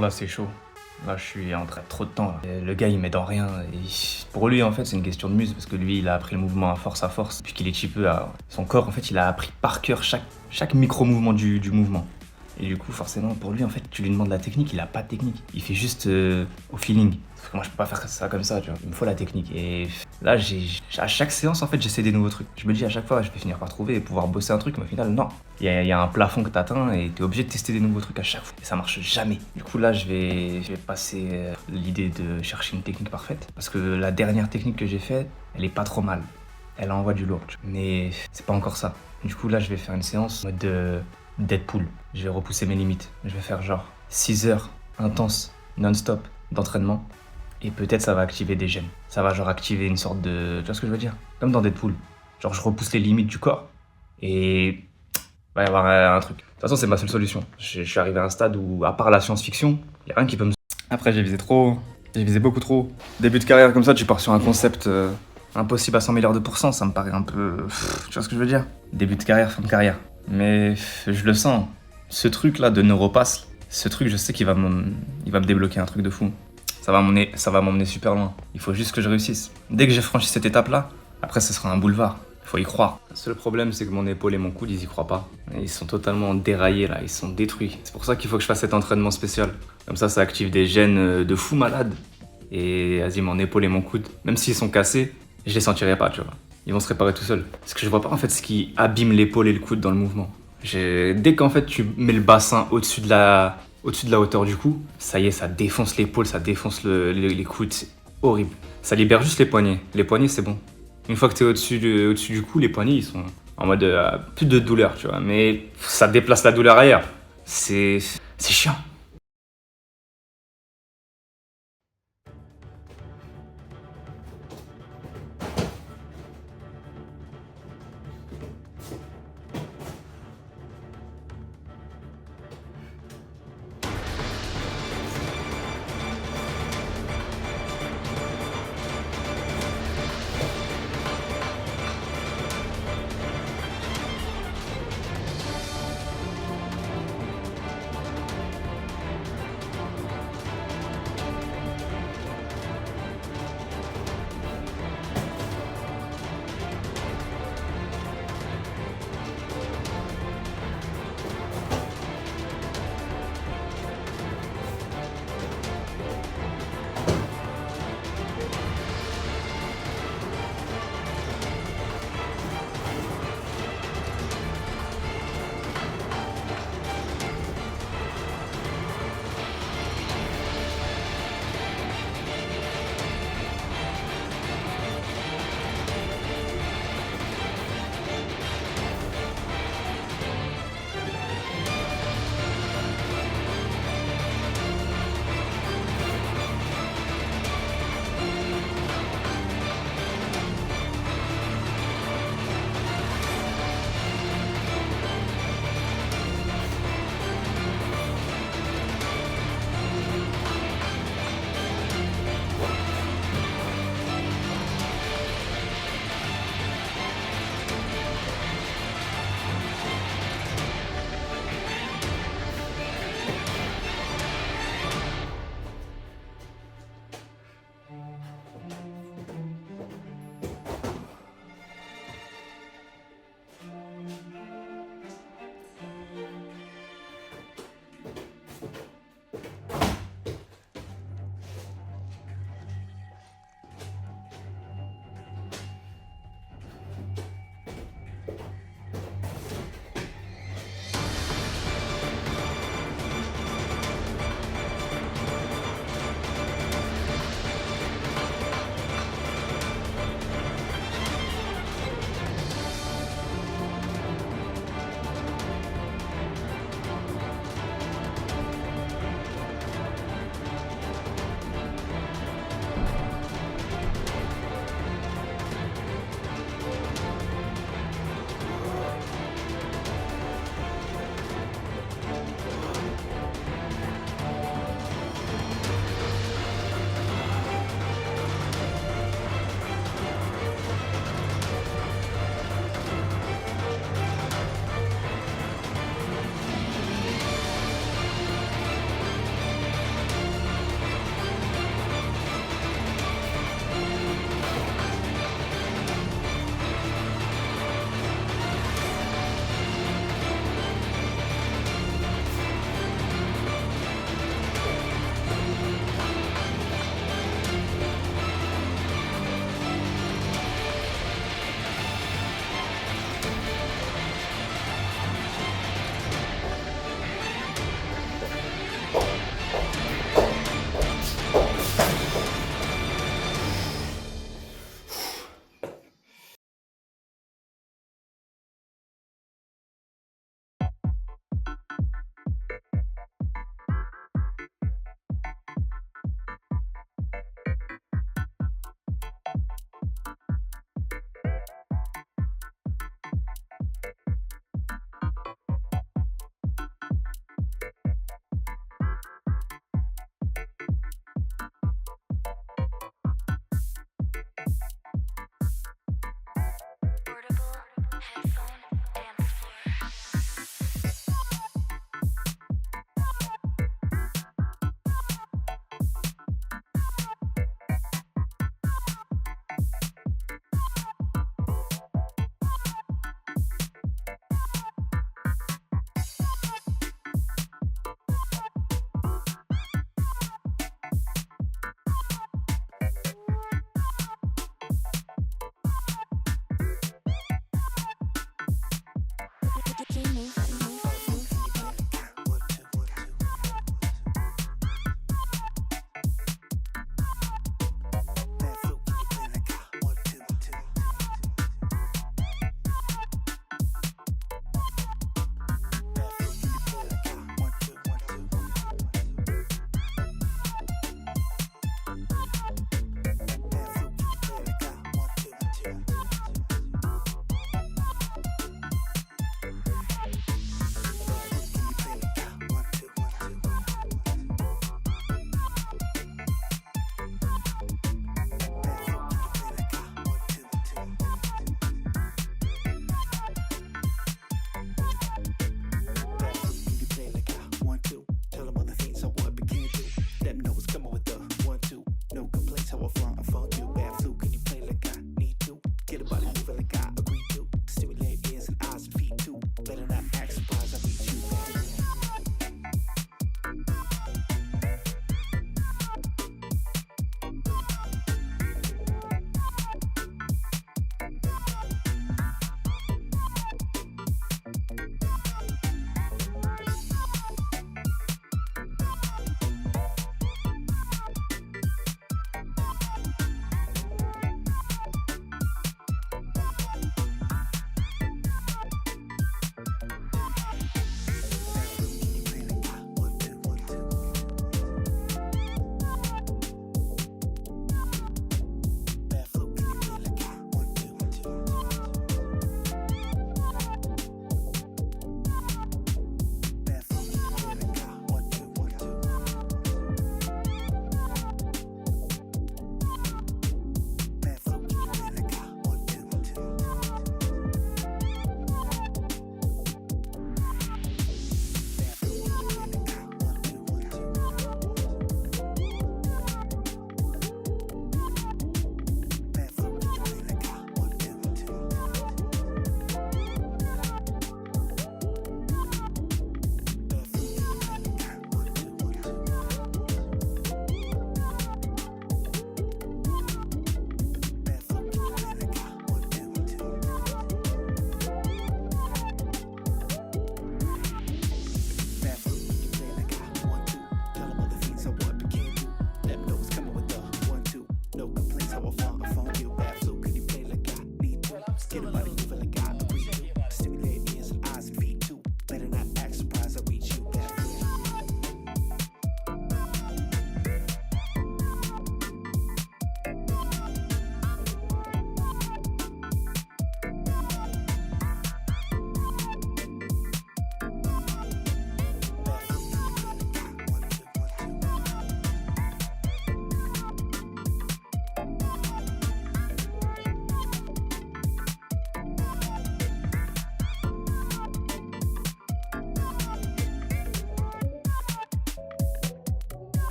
là, c'est chaud. Là, je suis en train de trop de temps. Là. Et le gars, il m'aide en rien. Pour lui, en fait, c'est une question de muse parce que lui, il a appris le mouvement à force. Depuis qu'il est petit peu, son corps, en fait, il a appris par cœur chaque micro-mouvement du mouvement. Et du coup, forcément, pour lui, en fait, tu lui demandes la technique, il a pas de technique. Il fait juste au feeling. Parce que moi, je peux pas faire ça comme ça, tu vois. Il me faut la technique. Et là, à chaque séance, en fait, j'essaie des nouveaux trucs. Je me dis à chaque fois, je vais finir par trouver et pouvoir bosser un truc, mais au final, non. Il y a un plafond que t'atteins et t'es obligé de tester des nouveaux trucs à chaque fois. Et ça marche jamais. Du coup, là, je vais passer l'idée de chercher une technique parfaite. Parce que la dernière technique que j'ai faite, elle est pas trop mal. Elle envoie du lourd. Mais c'est pas encore ça. Du coup, là, je vais faire une séance en mode Deadpool. Je vais repousser mes limites. Je vais faire genre 6 heures intenses, non-stop d'entraînement. Et peut-être ça va activer des gènes. Ça va genre activer une sorte de... Tu vois ce que je veux dire? Comme dans Deadpool. Genre je repousse les limites du corps et va y avoir un truc. De toute façon c'est ma seule solution. Je suis arrivé à un stade où à part la science-fiction, y a rien qui peut me... Après j'ai visé trop. J'ai visé beaucoup trop. Début de carrière comme ça, tu pars sur un concept impossible à 100 milliards de pourcents. Ça me paraît un peu... Tu vois ce que je veux dire? Début de carrière, fin de carrière. Mais je le sens. Ce truc là de neuropass, ce truc je sais qu'il va me débloquer un truc de fou. Ça va m'emmener super loin. Il faut juste que je réussisse. Dès que j'ai franchi cette étape-là, après ce sera un boulevard. Il faut y croire. Le seul problème, c'est que mon épaule et mon coude, ils y croient pas. Et ils sont totalement déraillés là, ils sont détruits. C'est pour ça qu'il faut que je fasse cet entraînement spécial. Comme ça active des gènes de fou malade. Et vas-y, mon épaule et mon coude, même s'ils sont cassés, je les sentirai pas, tu vois. Ils vont se réparer tout seuls. Ce que je vois pas en fait, ce qui abîme l'épaule et le coude dans le mouvement. Dès qu'en fait tu mets le bassin au-dessus de la hauteur du cou, ça y est, ça défonce l'épaule, ça défonce les coudes, c'est horrible. Ça libère juste les poignets. Les poignets, c'est bon. Une fois que t'es au-dessus du cou, les poignets, ils sont en mode plus de douleur, tu vois. Mais ça déplace la douleur ailleurs. C'est chiant.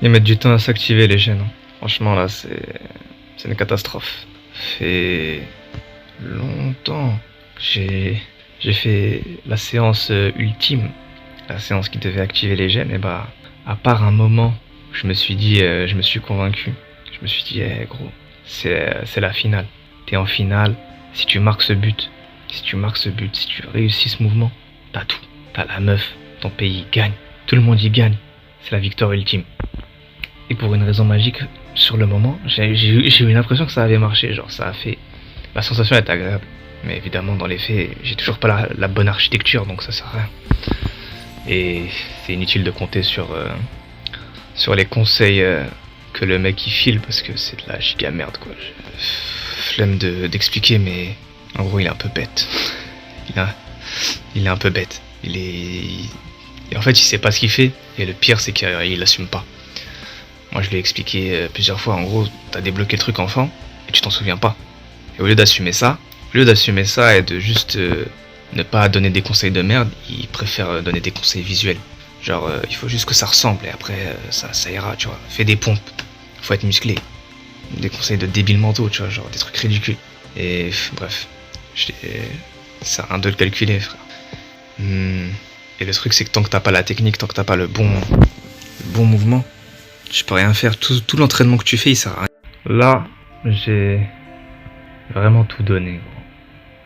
Ils mettent du temps à s'activer les chaînes, hein. Franchement là c'est une catastrophe. Ça fait longtemps que j'ai fait la séance ultime, la séance qui devait activer les gènes, et bah à part un moment où je me suis dit, je me suis convaincu, je me suis dit gros, c'est la finale. T'es en finale, si tu marques ce but, si tu réussis ce mouvement, t'as tout. T'as la meuf, ton pays gagne, tout le monde y gagne. C'est la victoire ultime. Et pour une raison magique, sur le moment, j'ai eu l'impression que ça avait marché, genre ça a fait... La sensation est agréable. Mais évidemment, dans les faits, j'ai toujours pas la bonne architecture, donc ça sert à rien. Et c'est inutile de compter sur les conseils que le mec il file, parce que c'est de la giga merde, quoi. Flemme d'expliquer, mais en gros, il est un peu bête. Il est un peu bête. Et en fait, il sait pas ce qu'il fait, et le pire, c'est qu'il assume pas. Moi, je l'ai expliqué plusieurs fois. En gros, t'as débloqué le truc enfant, et tu t'en souviens pas. Et au lieu d'assumer ça et de juste ne pas donner des conseils de merde, il préfère donner des conseils visuels. Genre, il faut juste que ça ressemble, et après, ça ira, tu vois. Fais des pompes, faut être musclé. Des conseils de débiles mentaux, tu vois, genre des trucs ridicules. Et bref, c'est rien de le calculer, frère. Et le truc, c'est que tant que t'as pas la technique, tant que t'as pas le bon mouvement, tu peux rien faire. Tout l'entraînement que tu fais, il sert à rien. Là, j'ai vraiment tout donné, gros.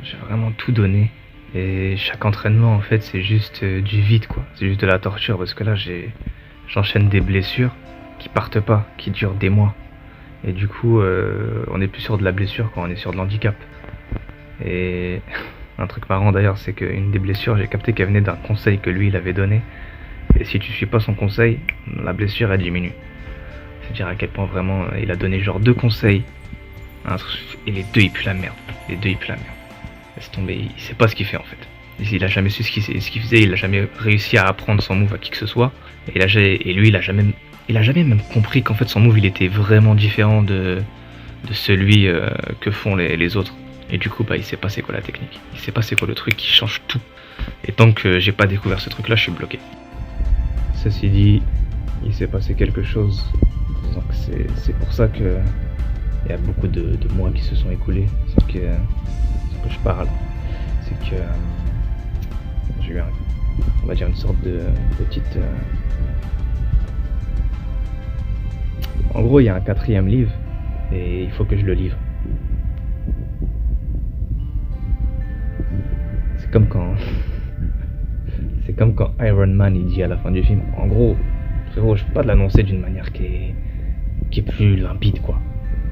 J'ai vraiment tout donné. Et chaque entraînement, en fait, c'est juste du vide, quoi. C'est juste de la torture, parce que là, j'enchaîne des blessures qui partent pas, qui durent des mois. Et du coup, on est plus sur de la blessure quand on est sur de l'handicap. Et un truc marrant d'ailleurs, c'est qu'une des blessures, j'ai capté qu'elle venait d'un conseil que lui, il avait donné. Et si tu suis pas son conseil, la blessure, elle diminue. C'est dire à quel point vraiment, il a donné genre 2 conseils. Et les deux, ils puent la merde. Laisse tomber, il sait pas ce qu'il fait en fait. Il a jamais su ce qu'il faisait, il a jamais réussi à apprendre son move à qui que ce soit. Et lui, il a jamais même compris qu'en fait son move, il était vraiment différent de celui que font les autres. Et du coup, bah, il sait pas c'est quoi la technique. Il sait pas c'est quoi le truc qui change tout. Et tant que j'ai pas découvert ce truc-là, je suis bloqué. Ceci dit, il s'est passé quelque chose. Donc c'est pour ça que il y a beaucoup de mois qui se sont écoulés sans que je parle. C'est que j'ai eu on va dire une sorte de petite... En gros, il y a un 4e livre et il faut que je le livre. C'est comme quand Iron Man il dit à la fin du film, en gros, frérot, je peux pas te l'annoncer d'une manière qui est plus limpide, quoi.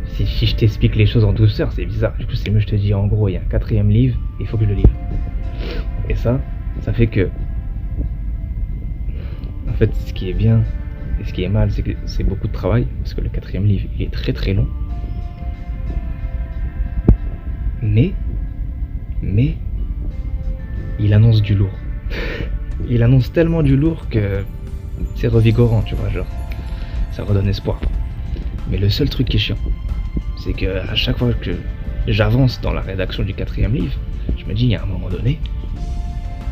Si je t'explique les choses en douceur, c'est bizarre. Du coup, c'est mieux je te dis, en gros, il y a un 4e livre, il faut que je le livre. Et ça fait que... En fait, ce qui est bien et ce qui est mal, c'est que c'est beaucoup de travail, parce que le 4e livre, il est très très long. Mais, il annonce du lourd. Il annonce tellement du lourd que c'est revigorant, tu vois, genre, ça redonne espoir. Mais le seul truc qui est chiant, c'est que à chaque fois que j'avance dans la rédaction du 4e livre, je me dis, il y a un moment donné,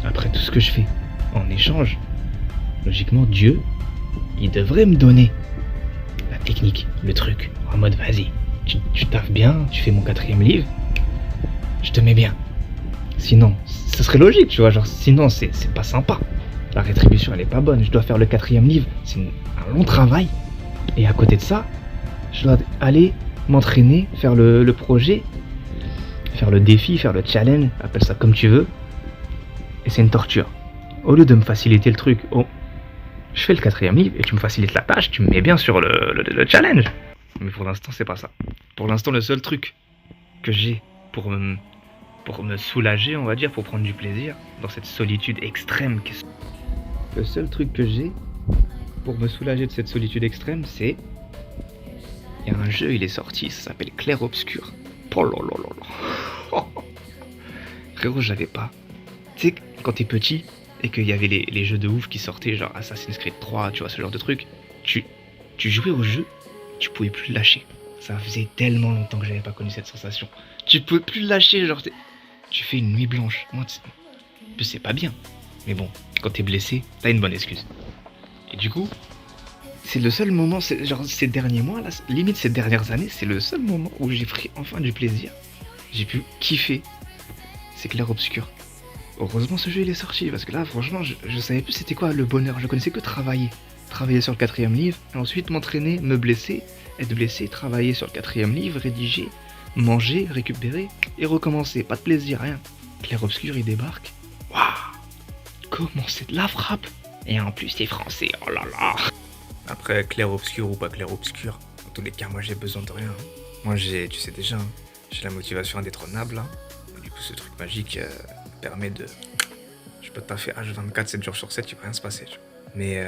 après tout ce que je fais en échange, logiquement, Dieu, il devrait me donner la technique, le truc, en mode, vas-y, tu taffes bien, tu fais mon 4e livre, je te mets bien. Sinon, ce serait logique, tu vois, genre, sinon, c'est pas sympa. La rétribution, elle est pas bonne, je dois faire le 4e livre, c'est un long travail, et à côté de ça, je dois aller m'entraîner, faire le projet, faire le défi, faire le challenge, appelle ça comme tu veux. Et c'est une torture. Au lieu de me faciliter le truc, je fais le 4e livre et tu me facilites la tâche, tu me mets bien sur le challenge. Mais pour l'instant, c'est pas ça. Pour l'instant, le seul truc que j'ai pour me soulager, on va dire, pour prendre du plaisir dans cette solitude extrême, le seul truc que j'ai pour me soulager de cette solitude extrême, c'est... Il y a un jeu, il est sorti, ça s'appelle Clair Obscur. Oh là là là là. Frérot, je l'avais pas. Tu sais, quand t'es petit et qu'il y avait les jeux de ouf qui sortaient, genre Assassin's Creed 3, tu vois, ce genre de truc, tu jouais au jeu, tu pouvais plus le lâcher. Ça faisait tellement longtemps que j'avais pas connu cette sensation. Tu pouvais plus le lâcher, genre, tu fais une nuit blanche. Moi, c'est pas bien. Mais bon, quand t'es blessé, t'as une bonne excuse. Et du coup, c'est le seul moment, genre ces derniers mois, là, limite ces dernières années, c'est le seul moment où j'ai pris enfin du plaisir. J'ai pu kiffer. C'est Clair Obscur. Heureusement ce jeu il est sorti, parce que là franchement je savais plus c'était quoi le bonheur, je connaissais que travailler. Travailler sur le quatrième livre, et ensuite m'entraîner, me blesser, être blessé, travailler sur le quatrième livre, rédiger, manger, récupérer, et recommencer, pas de plaisir, rien. Clair Obscur il débarque. Waouh. Comment c'est de la frappe. Et en plus t'es français, oh là là. Après, clair obscur ou pas clair obscur, dans tous les cas, moi j'ai besoin de rien. Moi tu sais déjà, j'ai la motivation indétrônable. Du coup, ce truc magique me permet de. Je peux taffer H24, 7 jours sur 7, il va rien se passer. Tu vois. Mais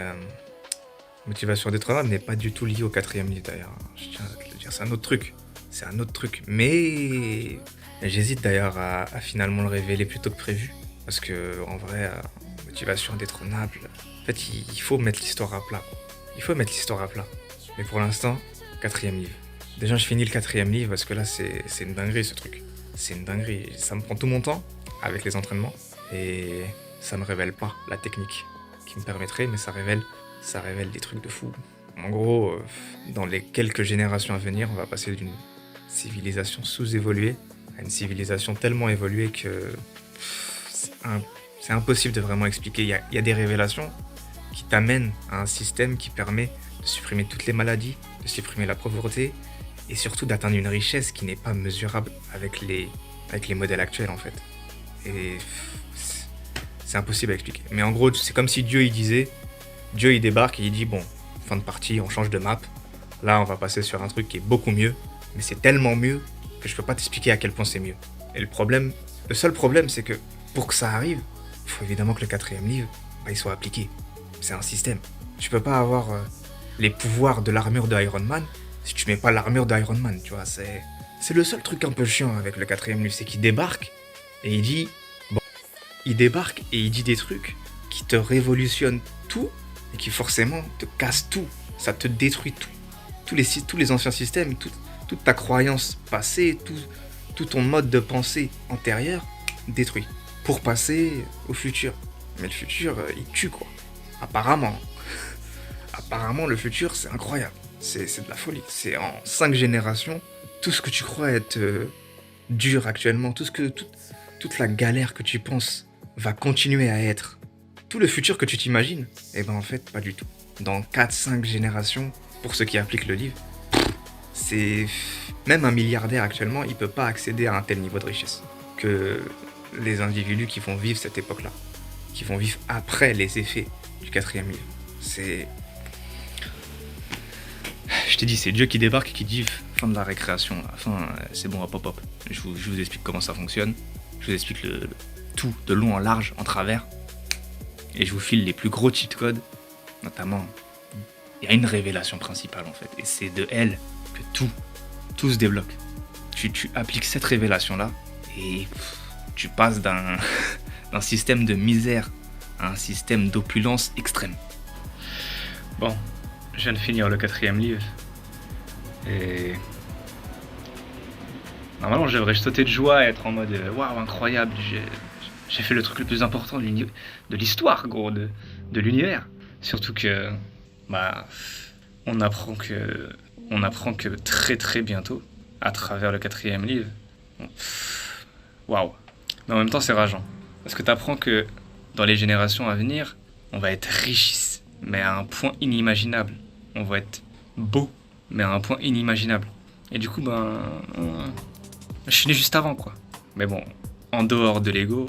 motivation indétrônable n'est pas du tout liée au quatrième livre d'ailleurs. Je tiens à te le dire, c'est un autre truc. C'est un autre truc. Mais j'hésite d'ailleurs à finalement le révéler plus tôt que prévu. Parce que en vrai, motivation indétrônable, en fait, il faut mettre l'histoire à plat. Il faut mettre l'histoire à plat. Mais pour l'instant, quatrième livre. Déjà, je finis le quatrième livre parce que là, c'est une dinguerie ce truc. C'est une dinguerie. Ça me prend tout mon temps avec les entraînements et ça me révèle pas la technique qui me permettrait, mais ça révèle des trucs de fou. En gros, dans les quelques générations à venir, on va passer d'une civilisation sous-évoluée à une civilisation tellement évoluée que c'est impossible de vraiment expliquer. Il y a des révélations qui t'amènent à un système qui permet de supprimer toutes les maladies, de supprimer la pauvreté et surtout d'atteindre une richesse qui n'est pas mesurable avec les modèles actuels en fait. Et c'est impossible à expliquer. Mais en gros, c'est comme si Dieu il débarque et il dit bon, fin de partie, on change de map. Là, on va passer sur un truc qui est beaucoup mieux, mais c'est tellement mieux que je peux pas t'expliquer à quel point c'est mieux. Et le seul problème, c'est que pour que ça arrive, il faut évidemment que le quatrième livre, il soit appliqué. C'est un système. Tu peux pas avoir les pouvoirs de l'armure de Iron Man si tu mets pas l'armure d'Iron Man, tu vois. C'est le seul truc un peu chiant avec le quatrième livre, c'est qu'il débarque et il dit des trucs qui te révolutionnent tout et qui forcément te cassent tout. Ça te détruit tout. Tous les anciens systèmes, toute ta croyance passée, tout ton mode de pensée antérieur, détruit. Pour passer au futur. Mais le futur, il tue quoi. Apparemment, le futur, c'est incroyable. C'est de la folie. C'est en 5 générations, tout ce que tu crois être dur actuellement, toute la galère que tu penses va continuer à être. Tout le futur que tu t'imagines, eh ben en fait, pas du tout. Dans 4-5 générations, pour ceux qui appliquent le livre, c'est... Même un milliardaire actuellement, il peut pas accéder à un tel niveau de richesse que les individus qui vont vivre cette époque-là, qui vont vivre après les effets du quatrième livre. Je t'ai dit, c'est Dieu qui débarque et qui dit fin de la récréation, là. Fin, c'est bon, hop, hop, hop. Je vous explique comment ça fonctionne. Je vous explique le tout de long en large, en travers. Et je vous file les plus gros cheat codes. Notamment, il y a une révélation principale en fait. Et c'est de elle que tout se débloque. Tu appliques cette révélation-là et tu passes d'un système de misère à un système d'opulence extrême. Bon, je viens de finir le quatrième livre. Et normalement, je devrais sauter de joie et être en mode waouh, incroyable, j'ai fait le truc le plus important de l'histoire, gros, de l'univers. Surtout que, on apprend que très très bientôt, à travers le quatrième livre, waouh. Mais en même temps, c'est rageant. Parce que t'apprends que dans les générations à venir, on va être riche, mais à un point inimaginable. On va être beau, mais à un point inimaginable. Et du coup, je suis né juste avant, quoi. Mais bon, en dehors de l'ego,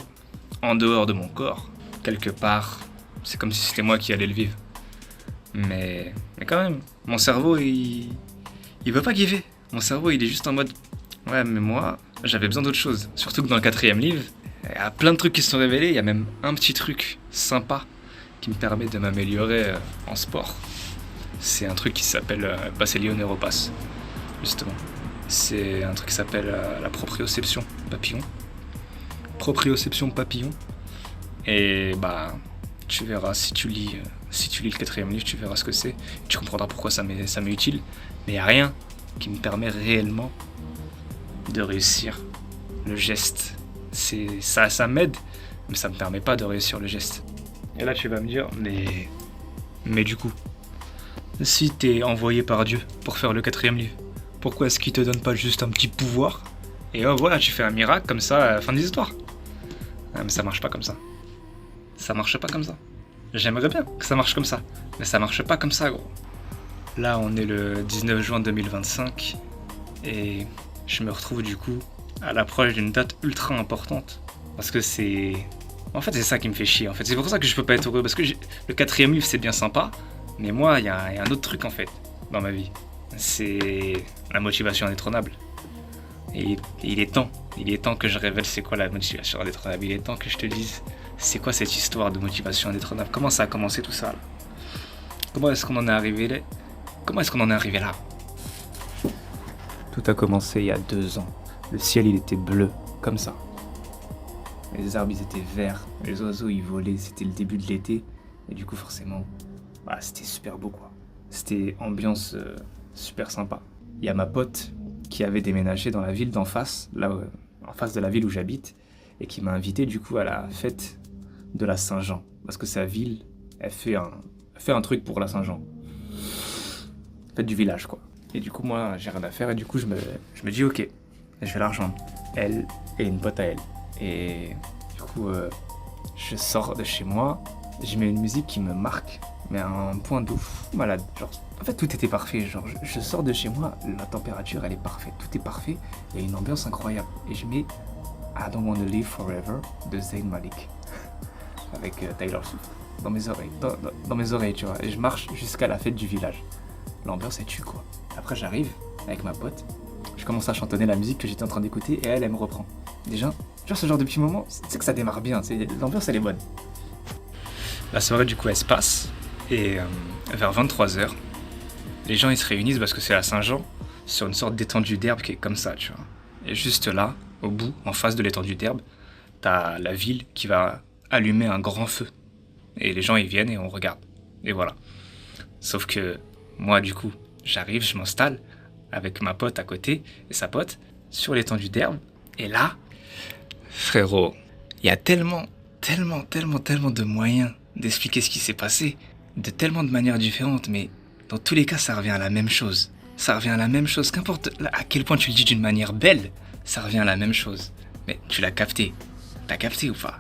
en dehors de mon corps, quelque part, c'est comme si c'était moi qui allais le vivre. Mais quand même, mon cerveau, il veut pas giver. Mon cerveau, il est juste en mode, ouais, mais moi, j'avais besoin d'autre chose. Surtout que dans le quatrième livre, il y a plein de trucs qui se sont révélés. Il y a même un petit truc sympa qui me permet de m'améliorer en sport. C'est un truc qui s'appelle Baselion Neuropass, justement. C'est un truc qui s'appelle la proprioception papillon. Proprioception papillon. Et tu verras si tu lis le quatrième livre, tu verras ce que c'est. Tu comprendras pourquoi ça m'est utile. Mais il n'y a rien qui me permet réellement de réussir le geste. Ça m'aide, mais ça me permet pas de réussir le geste. Et là tu vas me dire, mais du coup, Si t'es envoyé par Dieu pour faire le 4e livre, pourquoi est-ce qu'il te donne pas juste un petit pouvoir et voilà, tu fais un miracle comme ça, fin de l'histoire. Ah, mais ça marche pas comme ça. Ça marche pas comme ça. J'aimerais bien que ça marche comme ça, mais ça marche pas comme ça, gros. Là, on est le 19 juin 2025 et je me retrouve du coup à l'approche d'une date ultra importante. Parce que c'est... En fait, c'est ça qui me fait chier. En fait, c'est pour ça que je peux pas être heureux. Parce que le 4e livre, c'est bien sympa, mais moi, il y a un autre truc en fait dans ma vie. C'est la motivation indétrônable. Et il est temps que je révèle c'est quoi la motivation indétrônable. Il est temps que je te dise c'est quoi cette histoire de motivation indétrônable. Comment ça a commencé tout ça là? Comment est-ce qu'on en est arrivé là? Comment est-ce qu'on en est arrivé là? Tout a commencé il y a 2 ans. Le ciel, il était bleu, comme ça. Les arbres, ils étaient verts. Les oiseaux, ils volaient. C'était le début de l'été. Et du coup, forcément, c'était super beau, quoi. C'était ambiance super sympa. Il y a ma pote qui avait déménagé dans la ville d'en face, en face de la ville où j'habite, et qui m'a invité, du coup, à la fête de la Saint-Jean. Parce que sa ville, elle fait un truc pour la Saint-Jean. Fête du village, quoi. Et du coup, moi, j'ai rien à faire, et du coup, je me dis, ok, je vais la rejoindre. Elle et une pote à elle. Et du coup, je sors de chez moi, je mets une musique qui me marque, mais à un point de ouf malade. Genre, en fait, tout était parfait. Genre, je sors de chez moi, la température, elle est parfaite. Tout est parfait, il y a une ambiance incroyable. Et je mets I Don't Wanna Live Forever de Zayn Malik, avec Taylor Swift, dans mes oreilles, dans mes oreilles, tu vois. Et je marche jusqu'à la fête du village. L'ambiance, elle tue, quoi. Après, j'arrive avec ma pote, je commence à chantonner la musique que j'étais en train d'écouter, et elle me reprend. Déjà, genre ce genre de petits moments, c'est que ça démarre bien, l'ambiance elle est bonne. La soirée du coup elle se passe et vers 23h, les gens ils se réunissent parce que c'est la Saint-Jean sur une sorte d'étendue d'herbe qui est comme ça, tu vois. Et juste là, au bout, en face de l'étendue d'herbe, t'as la ville qui va allumer un grand feu. Et les gens ils viennent et on regarde. Et voilà. Sauf que moi du coup, j'arrive, je m'installe avec ma pote à côté et sa pote sur l'étendue d'herbe. Et là, frérot, il y a tellement de moyens d'expliquer ce qui s'est passé, de tellement de manières différentes, mais dans tous les cas, ça revient à la même chose. Ça revient à la même chose, qu'importe à quel point tu le dis d'une manière belle, ça revient à la même chose. Mais tu l'as capté. T'as capté ou pas?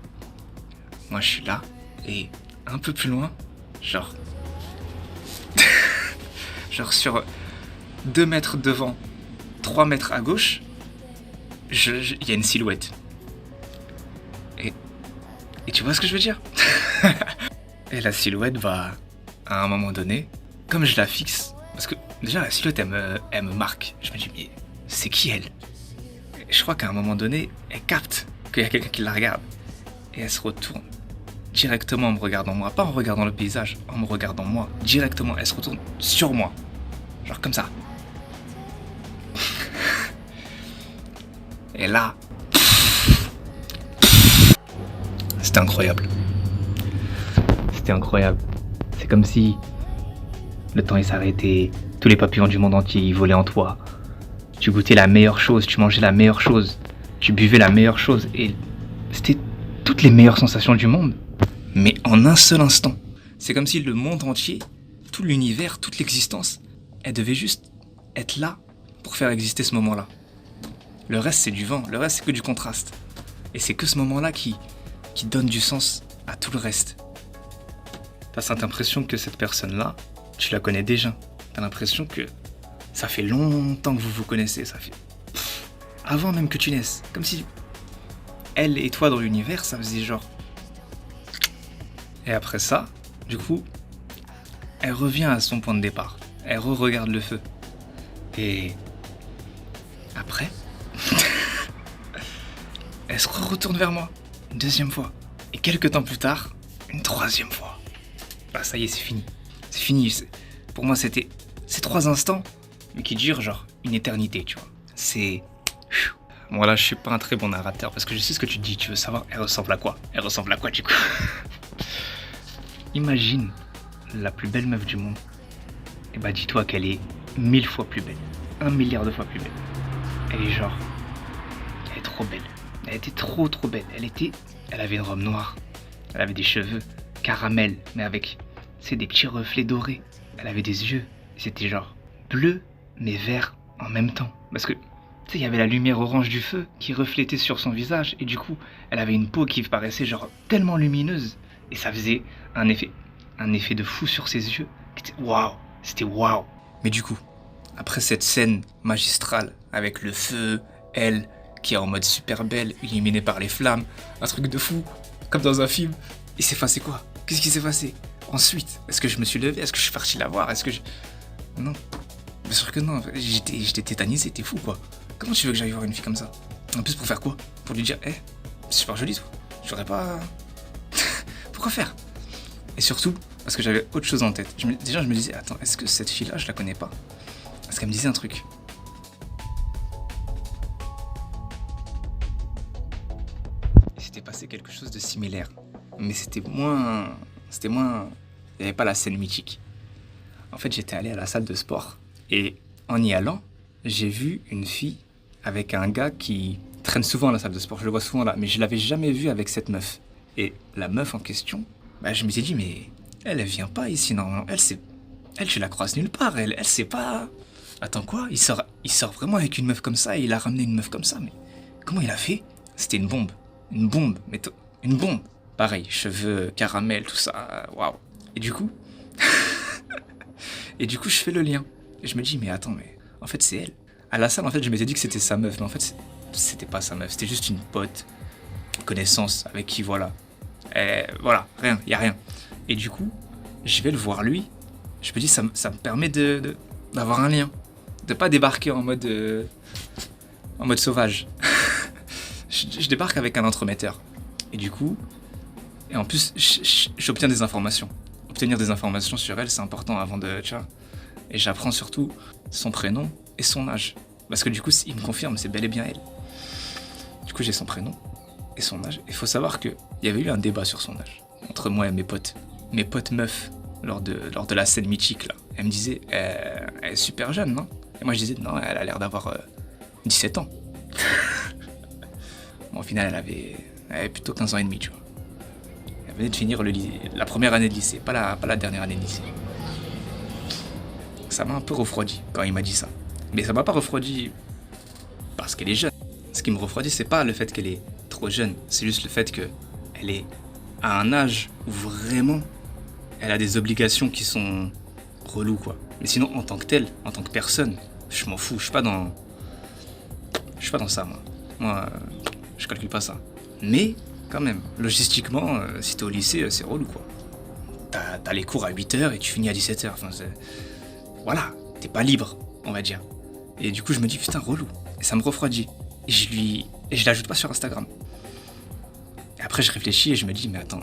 Moi, je suis là, et un peu plus loin, genre sur 2 mètres devant, 3 mètres à gauche, il y a une silhouette. Et tu vois ce que je veux dire? Et la silhouette va, à un moment donné, comme je la fixe, parce que déjà la silhouette elle me marque. Je me dis, mais c'est qui elle? Et je crois qu'à un moment donné, elle capte qu'il y a quelqu'un qui la regarde. Et elle se retourne directement en me regardant moi, pas en regardant le paysage, en me regardant moi. Directement, elle se retourne sur moi. Genre comme ça. Et là, c'était incroyable. C'était incroyable. C'est comme si le temps il s'arrêtait, tous les papillons du monde entier ils volaient en toi. Tu goûtais la meilleure chose, tu mangeais la meilleure chose, tu buvais la meilleure chose et c'était toutes les meilleures sensations du monde. Mais en un seul instant. C'est comme si le monde entier, tout l'univers, toute l'existence, elle devait juste être là pour faire exister ce moment-là. Le reste c'est du vent, le reste c'est que du contraste. Et c'est que ce moment-là qui donne du sens à tout le reste. T'as cette impression que cette personne-là, tu la connais déjà. T'as l'impression que ça fait longtemps que vous vous connaissez, ça fait... avant même que tu naisses. Comme si elle et toi dans l'univers, ça faisait genre... Et après ça, du coup, elle revient à son point de départ. Elle re-regarde le feu. Et... après... elle se retourne vers moi. Une 2e fois. Et quelques temps plus tard, une 3e fois. Bah ça y est, c'est fini. C'est fini. Pour moi, c'était ces 3 instants, mais qui durent genre une éternité, tu vois. C'est... Moi là, je suis pas un très bon narrateur, parce que je sais ce que tu dis. Tu veux savoir, elle ressemble à quoi? Elle ressemble à quoi, du coup? Imagine la plus belle meuf du monde. Et bah dis-toi qu'elle est 1000 fois plus belle. 1 milliard de fois plus belle. Elle est genre... elle est trop belle. Elle était trop belle. Elle avait une robe noire. Elle avait des cheveux caramel, mais avec, des petits reflets dorés. elle avait des yeux, c'était genre bleu, mais vert en même temps. Parce que, tu sais, il y avait la lumière orange du feu qui reflétait sur son visage, et du coup, elle avait une peau qui paraissait genre tellement lumineuse, et ça faisait un effet de fou sur ses yeux. Waouh, c'était waouh. Mais du coup, après cette scène magistrale, avec le feu, elle, qui est en mode super belle, illuminée par les flammes, un truc de fou, comme dans un film, il s'est passé quoi? Qu'est-ce qui s'est passé? Ensuite, est-ce que je me suis levé? Est-ce que je suis parti la voir? Non. Bien sûr que non, j'étais tétanisé, t'es fou quoi. Comment tu veux que j'aille voir une fille comme ça? En plus pour faire quoi? Pour lui dire, c'est super joli toi. J'aurais pas... Pourquoi faire? Et surtout, parce que j'avais autre chose en tête. Déjà je me disais, attends, est-ce que cette fille-là, je la connais pas? Parce qu'elle me disait un truc. Il s'était passé quelque chose de similaire. Mais c'était moins... Il n'y avait pas la scène mythique. En fait, j'étais allé à la salle de sport. Et en y allant, j'ai vu une fille avec un gars qui traîne souvent à la salle de sport. Je le vois souvent là, mais je l'avais jamais vu avec cette meuf. Et la meuf en question, je me suis dit, mais elle vient pas ici normalement. Elle, tu la croises nulle part. Elle sait pas... Attends quoi? Il sort vraiment avec une meuf comme ça et il a ramené une meuf comme ça. Mais comment il a fait? C'était une bombe. Une bombe. Une bombe. Pareil, cheveux, caramel, tout ça. Waouh. Et du coup... je fais le lien. Et je me dis, mais attends, mais en fait, c'est elle. À la salle, en fait, je m'étais dit que c'était sa meuf. Mais en fait, c'était pas sa meuf. C'était juste une pote, une connaissance avec qui, voilà. Voilà, rien, y a rien. Et du coup, je vais le voir lui. Je me dis, ça me permet d'avoir un lien. De pas débarquer en mode sauvage. je débarque avec un entremetteur. Et du coup, et en plus, j'obtiens des informations. Obtenir des informations sur elle, c'est important avant de... Tu vois. Et j'apprends surtout son prénom et son âge. Parce que du coup, il me confirme, c'est bel et bien elle. Du coup, j'ai son prénom et son âge. Il faut savoir qu'il y avait eu un débat sur son âge. Entre moi et mes potes. Mes potes meufs, lors de la scène mythique, là. Elle me disait, elle est super jeune, non? Et moi, je disais, non, elle a l'air d'avoir 17 ans. Bon, au final, elle avait plutôt 15 ans et demi, tu vois. Elle venait de finir la première année de lycée, pas la dernière année de lycée. Ça m'a un peu refroidi quand il m'a dit ça. Mais ça m'a pas refroidi parce qu'elle est jeune. Ce qui me refroidit, c'est pas le fait qu'elle est trop jeune, c'est juste le fait qu'elle est à un âge où vraiment elle a des obligations qui sont reloues, quoi. Mais sinon, en tant que telle, en tant que personne, je m'en fous, je suis pas dans ça, moi. Moi, je calcule pas ça. Mais, quand même, logistiquement, si t'es au lycée, c'est relou, quoi. T'as les cours à 8h et tu finis à 17h. Enfin, voilà, t'es pas libre, on va dire. Et du coup, je me dis, putain, relou. Et ça me refroidit. Et je l'ajoute pas sur Instagram. Et après, je réfléchis et je me dis, mais attends,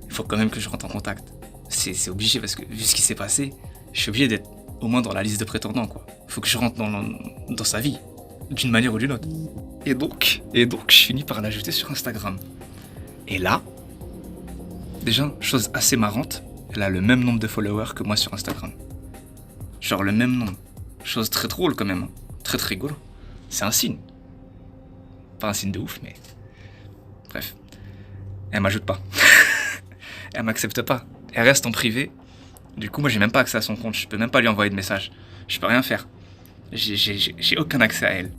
il faut quand même que je rentre en contact. C'est obligé parce que, vu ce qui s'est passé, je suis obligé d'être au moins dans la liste de prétendants, quoi. Faut que je rentre dans sa vie, d'une manière ou d'une autre. Et donc, je finis par l'ajouter sur Instagram. Et là, déjà, chose assez marrante, elle a le même nombre de followers que moi sur Instagram. Genre le même nombre. Chose très drôle quand même. Très très rigolo. C'est un signe. Pas un signe de ouf, mais... Bref. Elle m'ajoute pas. Elle m'accepte pas. Elle reste en privé. Du coup, moi j'ai même pas accès à son compte. Je peux même pas lui envoyer de message. Je peux rien faire. J'ai aucun accès à elle.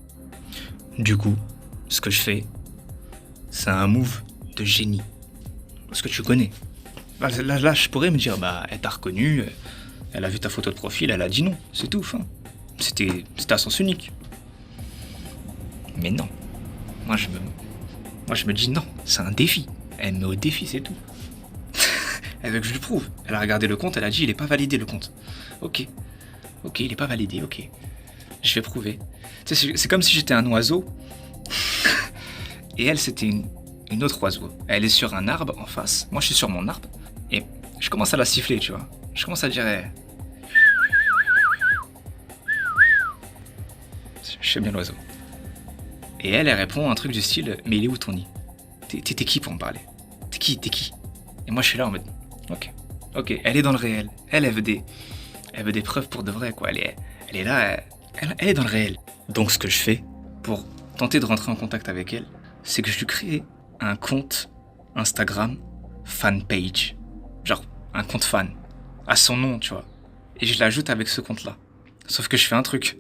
Du coup, ce que je fais, c'est un move de génie. Parce que tu connais. Là, je pourrais me dire, elle t'a reconnu, elle a vu ta photo de profil, elle a dit non, c'est tout, fin. C'était à sens unique. Mais non. Moi, je me dis non, c'est un défi. Elle me met au défi, c'est tout. Elle veut que je lui prouve. Elle a regardé le compte, elle a dit, il est pas validé le compte. Ok, il est pas validé, ok. Je vais prouver. Tu sais, c'est comme si j'étais un oiseau. Et elle, c'était une autre oiseau. Elle est sur un arbre en face. Moi, je suis sur mon arbre. Et je commence à la siffler, tu vois. Je commence à dire... Je fais bien l'oiseau. Et elle répond un truc du style, mais il est où ton nid? T'es qui pour me parler? T'es qui? Et moi, je suis là en mode... Ok, elle est dans le réel. Elle veut des preuves pour de vrai, quoi. Elle est là, elle est dans le réel. Donc, ce que je fais, pour tenter de rentrer en contact avec elle, c'est que je lui crée un compte Instagram fan page. Genre, un compte fan. À son nom, tu vois. et je l'ajoute avec ce compte-là. Sauf que je fais un truc.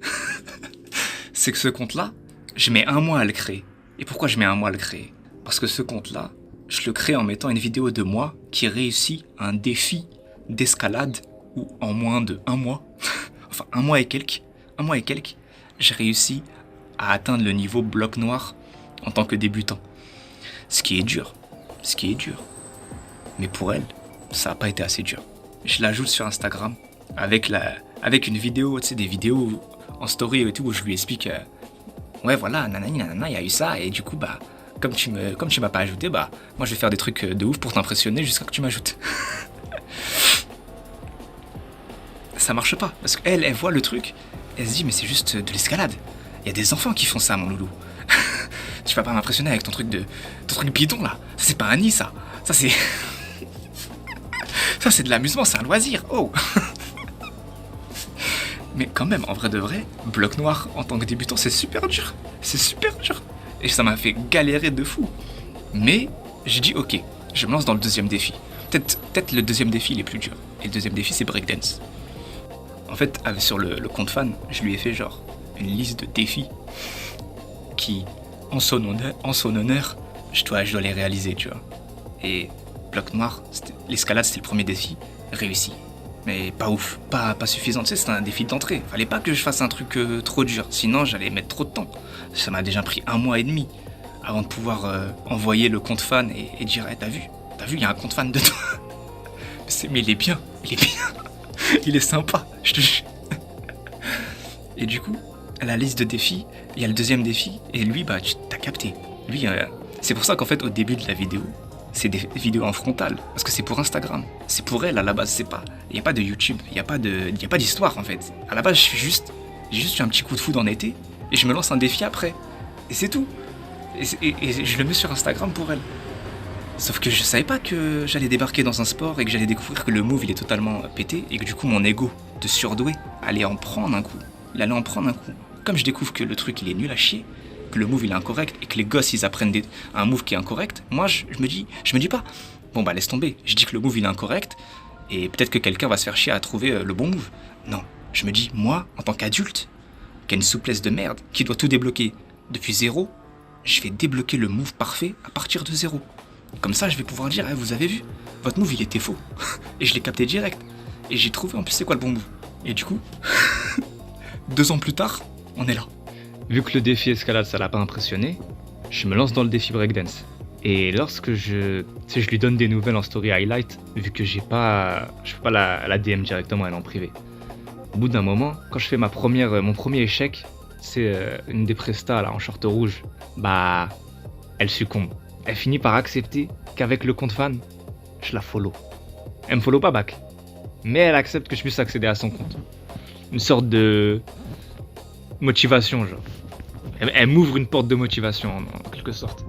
C'est que ce compte-là, je mets 1 mois à le créer. Et pourquoi je mets 1 mois à le créer? Parce que ce compte-là, je le crée en mettant une vidéo de moi qui réussit un défi d'escalade où en moins de 1 mois, enfin 1 mois et quelques, j'ai réussi à atteindre le niveau bloc noir en tant que débutant. Ce qui est dur. Mais pour elle, ça n'a pas été assez dur. Je l'ajoute sur Instagram avec une vidéo, tu sais, des vidéos en story et tout où je lui explique ouais voilà, nanani nanana, il y a eu ça et du coup bah comme tu m'as pas ajouté, bah moi je vais faire des trucs de ouf pour t'impressionner jusqu'à que tu m'ajoutes. Ça marche pas parce qu'elle voit le truc, elle se dit mais c'est juste de l'escalade. Il y a des enfants qui font ça mon loulou. Tu vas pas m'impressionner avec ton truc bidon là. Ça c'est pas un nid ça. Ça c'est ça c'est de l'amusement, c'est un loisir. Oh. Mais quand même, en vrai de vrai, bloc noir en tant que débutant, c'est super dur. Et ça m'a fait galérer de fou. Mais j'ai dit ok, je me lance dans le deuxième défi. Peut-être le deuxième défi il est plus dur. Et le deuxième défi c'est breakdance. En fait, sur le compte fan, je lui ai fait genre une liste de défis qui, en son honneur, je dois les réaliser, tu vois. Et bloc noir, l'escalade c'était le premier défi, réussi. Mais pas ouf, pas suffisant, tu sais, c'était un défi d'entrée. Fallait pas que je fasse un truc trop dur, sinon j'allais mettre trop de temps. Ça m'a déjà pris 1 mois et demi avant de pouvoir envoyer le compte fan et dire hey, t'as vu, il y a un compte fan dedans. Mais il est bien, il est sympa, je te jure. Et du coup, à la liste de défis, il y a le deuxième défi, et lui, bah, t'as capté. Lui, c'est pour ça qu'en fait, au début de la vidéo, c'est des vidéos en frontal, parce que c'est pour Instagram. C'est pour elle, à la base, c'est pas... Il n'y a pas de YouTube, il n'y a pas d'histoire, en fait. À la base, j'ai juste eu un petit coup de foudre en été, et je me lance un défi après. Et c'est tout. Et je le mets sur Instagram pour elle. Sauf que je savais pas que j'allais débarquer dans un sport et que j'allais découvrir que le move, il est totalement pété, et que du coup, mon ego de surdoué allait en prendre un coup. Il allait en prendre un coup. Comme je découvre que le truc, il est nul à chier, que le move il est incorrect et que les gosses ils apprennent un move qui est incorrect, moi je me dis pas bon bah laisse tomber, je dis que le move il est incorrect et peut-être que quelqu'un va se faire chier à trouver le bon move. Non, je me dis moi en tant qu'adulte qui a une souplesse de merde, qui doit tout débloquer depuis zéro, je vais débloquer le move parfait à partir de zéro. Comme ça je vais pouvoir dire vous avez vu, votre move il était faux et je l'ai capté direct et j'ai trouvé en plus c'est quoi le bon move. Et du coup 2 ans plus tard on est là. Vu que le défi escalade ça l'a pas impressionné, je me lance dans le défi breakdance. Et lorsque je lui donne des nouvelles en story highlight, vu que je peux pas la DM directement, elle est en privé. Au bout d'un moment, quand je fais mon premier échec, c'est une des prestas là en short rouge, bah elle succombe. Elle finit par accepter qu'avec le compte fan, je la follow. Elle me follow pas back, mais elle accepte que je puisse accéder à son compte. Une sorte de motivation, genre. Elle m'ouvre une porte de motivation, en quelque sorte.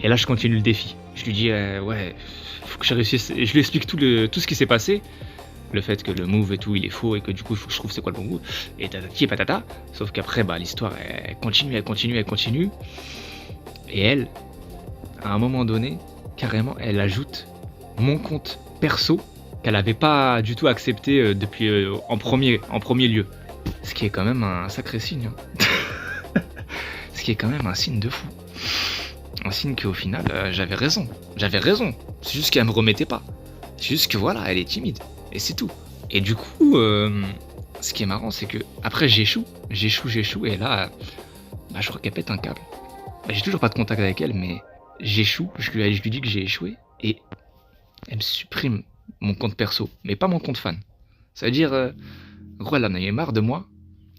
Et là, je continue le défi. Je lui dis, ouais, faut que je réussisse. Et je lui explique tout ce qui s'est passé. Le fait que le move et tout, il est faux et que du coup, il faut que je trouve c'est quoi le bon move. Et tatati et patata. Sauf qu'après, bah, l'histoire, elle continue. Et elle, à un moment donné, carrément, elle ajoute mon compte perso qu'elle avait pas du tout accepté depuis en premier lieu. Ce qui est quand même un sacré signe. Ce qui est quand même un signe de fou. Un signe qu'au final, j'avais raison. C'est juste qu'elle me remettait pas. C'est juste que voilà, elle est timide. Et c'est tout. Et du coup, ce qui est marrant, c'est que après j'échoue. Et là, bah, je crois qu'elle pète un câble. Bah, j'ai toujours pas de contact avec elle, mais j'échoue. Je lui dis que j'ai échoué. Et elle me supprime mon compte perso. Mais pas mon compte fan. Ça veut dire... En gros, elle en avait marre de moi.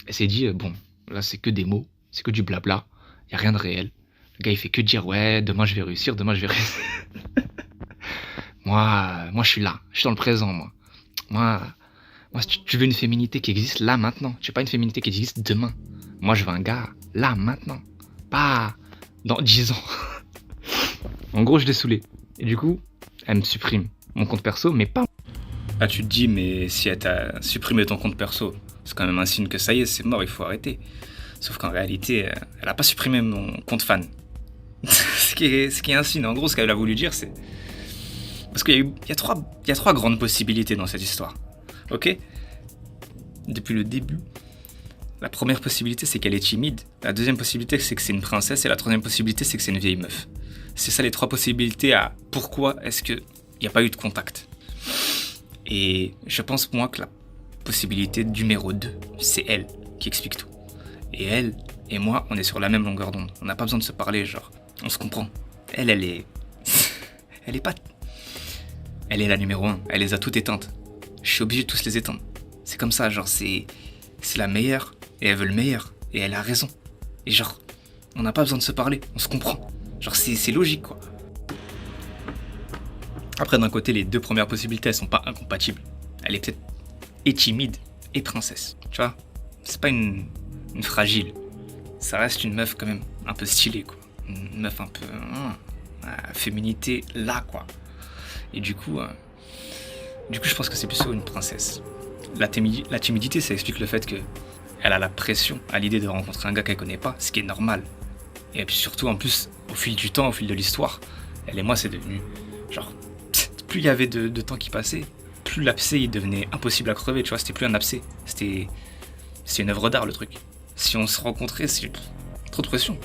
Elle s'est dit, bon, là, c'est que des mots, c'est que du blabla, y a rien de réel. Le gars, il fait que dire, ouais, demain, je vais réussir. Moi, je suis là, je suis dans le présent, moi. Moi, si tu veux une féminité qui existe là, maintenant. Tu veux pas une féminité qui existe demain. Moi, je veux un gars là, maintenant. Pas dans 10 ans. En gros, je l'ai saoulé. Et du coup, elle me supprime mon compte perso, mais pas... Ah, tu te dis, mais si elle t'a supprimé ton compte perso, c'est quand même un signe que ça y est, c'est mort, il faut arrêter. Sauf qu'en réalité, elle a pas supprimé mon compte fan. ce qui est un signe. En gros, ce qu'elle a voulu dire, c'est... Parce qu'il y a 3 grandes possibilités dans cette histoire. Ok ? depuis le début. La première possibilité, c'est qu'elle est timide. La deuxième possibilité, c'est que c'est une princesse. Et la troisième possibilité, c'est que c'est une vieille meuf. C'est ça les trois possibilités à pourquoi est-ce qu'il n'y a pas eu de contact. Et je pense, moi, que la possibilité numéro 2, c'est elle qui explique tout. Et elle et moi, on est sur la même longueur d'onde. On n'a pas besoin de se parler, genre, on se comprend. Elle est... elle est pas... Elle est la numéro 1. Elle les a toutes éteintes. Je suis obligé de tous les éteindre. C'est comme ça, genre, c'est la meilleure. Et elle veut le meilleur. Et elle a raison. Et genre, on n'a pas besoin de se parler. On se comprend. Genre, c'est logique, quoi. Après, d'un côté, les deux premières possibilités, elles sont pas incompatibles. Elle est peut-être et timide et princesse. Tu vois, c'est pas une fragile. Ça reste une meuf quand même un peu stylée, quoi. Une meuf un peu... féminité là, quoi. Et du coup, je pense que c'est plutôt une princesse. La timidité, ça explique le fait que elle a la pression à l'idée de rencontrer un gars qu'elle connaît pas, ce qui est normal. Et puis surtout, en plus, au fil du temps, au fil de l'histoire, elle et moi, c'est devenu... Genre, plus il y avait de temps qui passait, plus l'abcès, il devenait impossible à crever, tu vois, c'était plus un abcès. C'est une œuvre d'art, le truc. Si on se rencontrait, c'est trop de pression.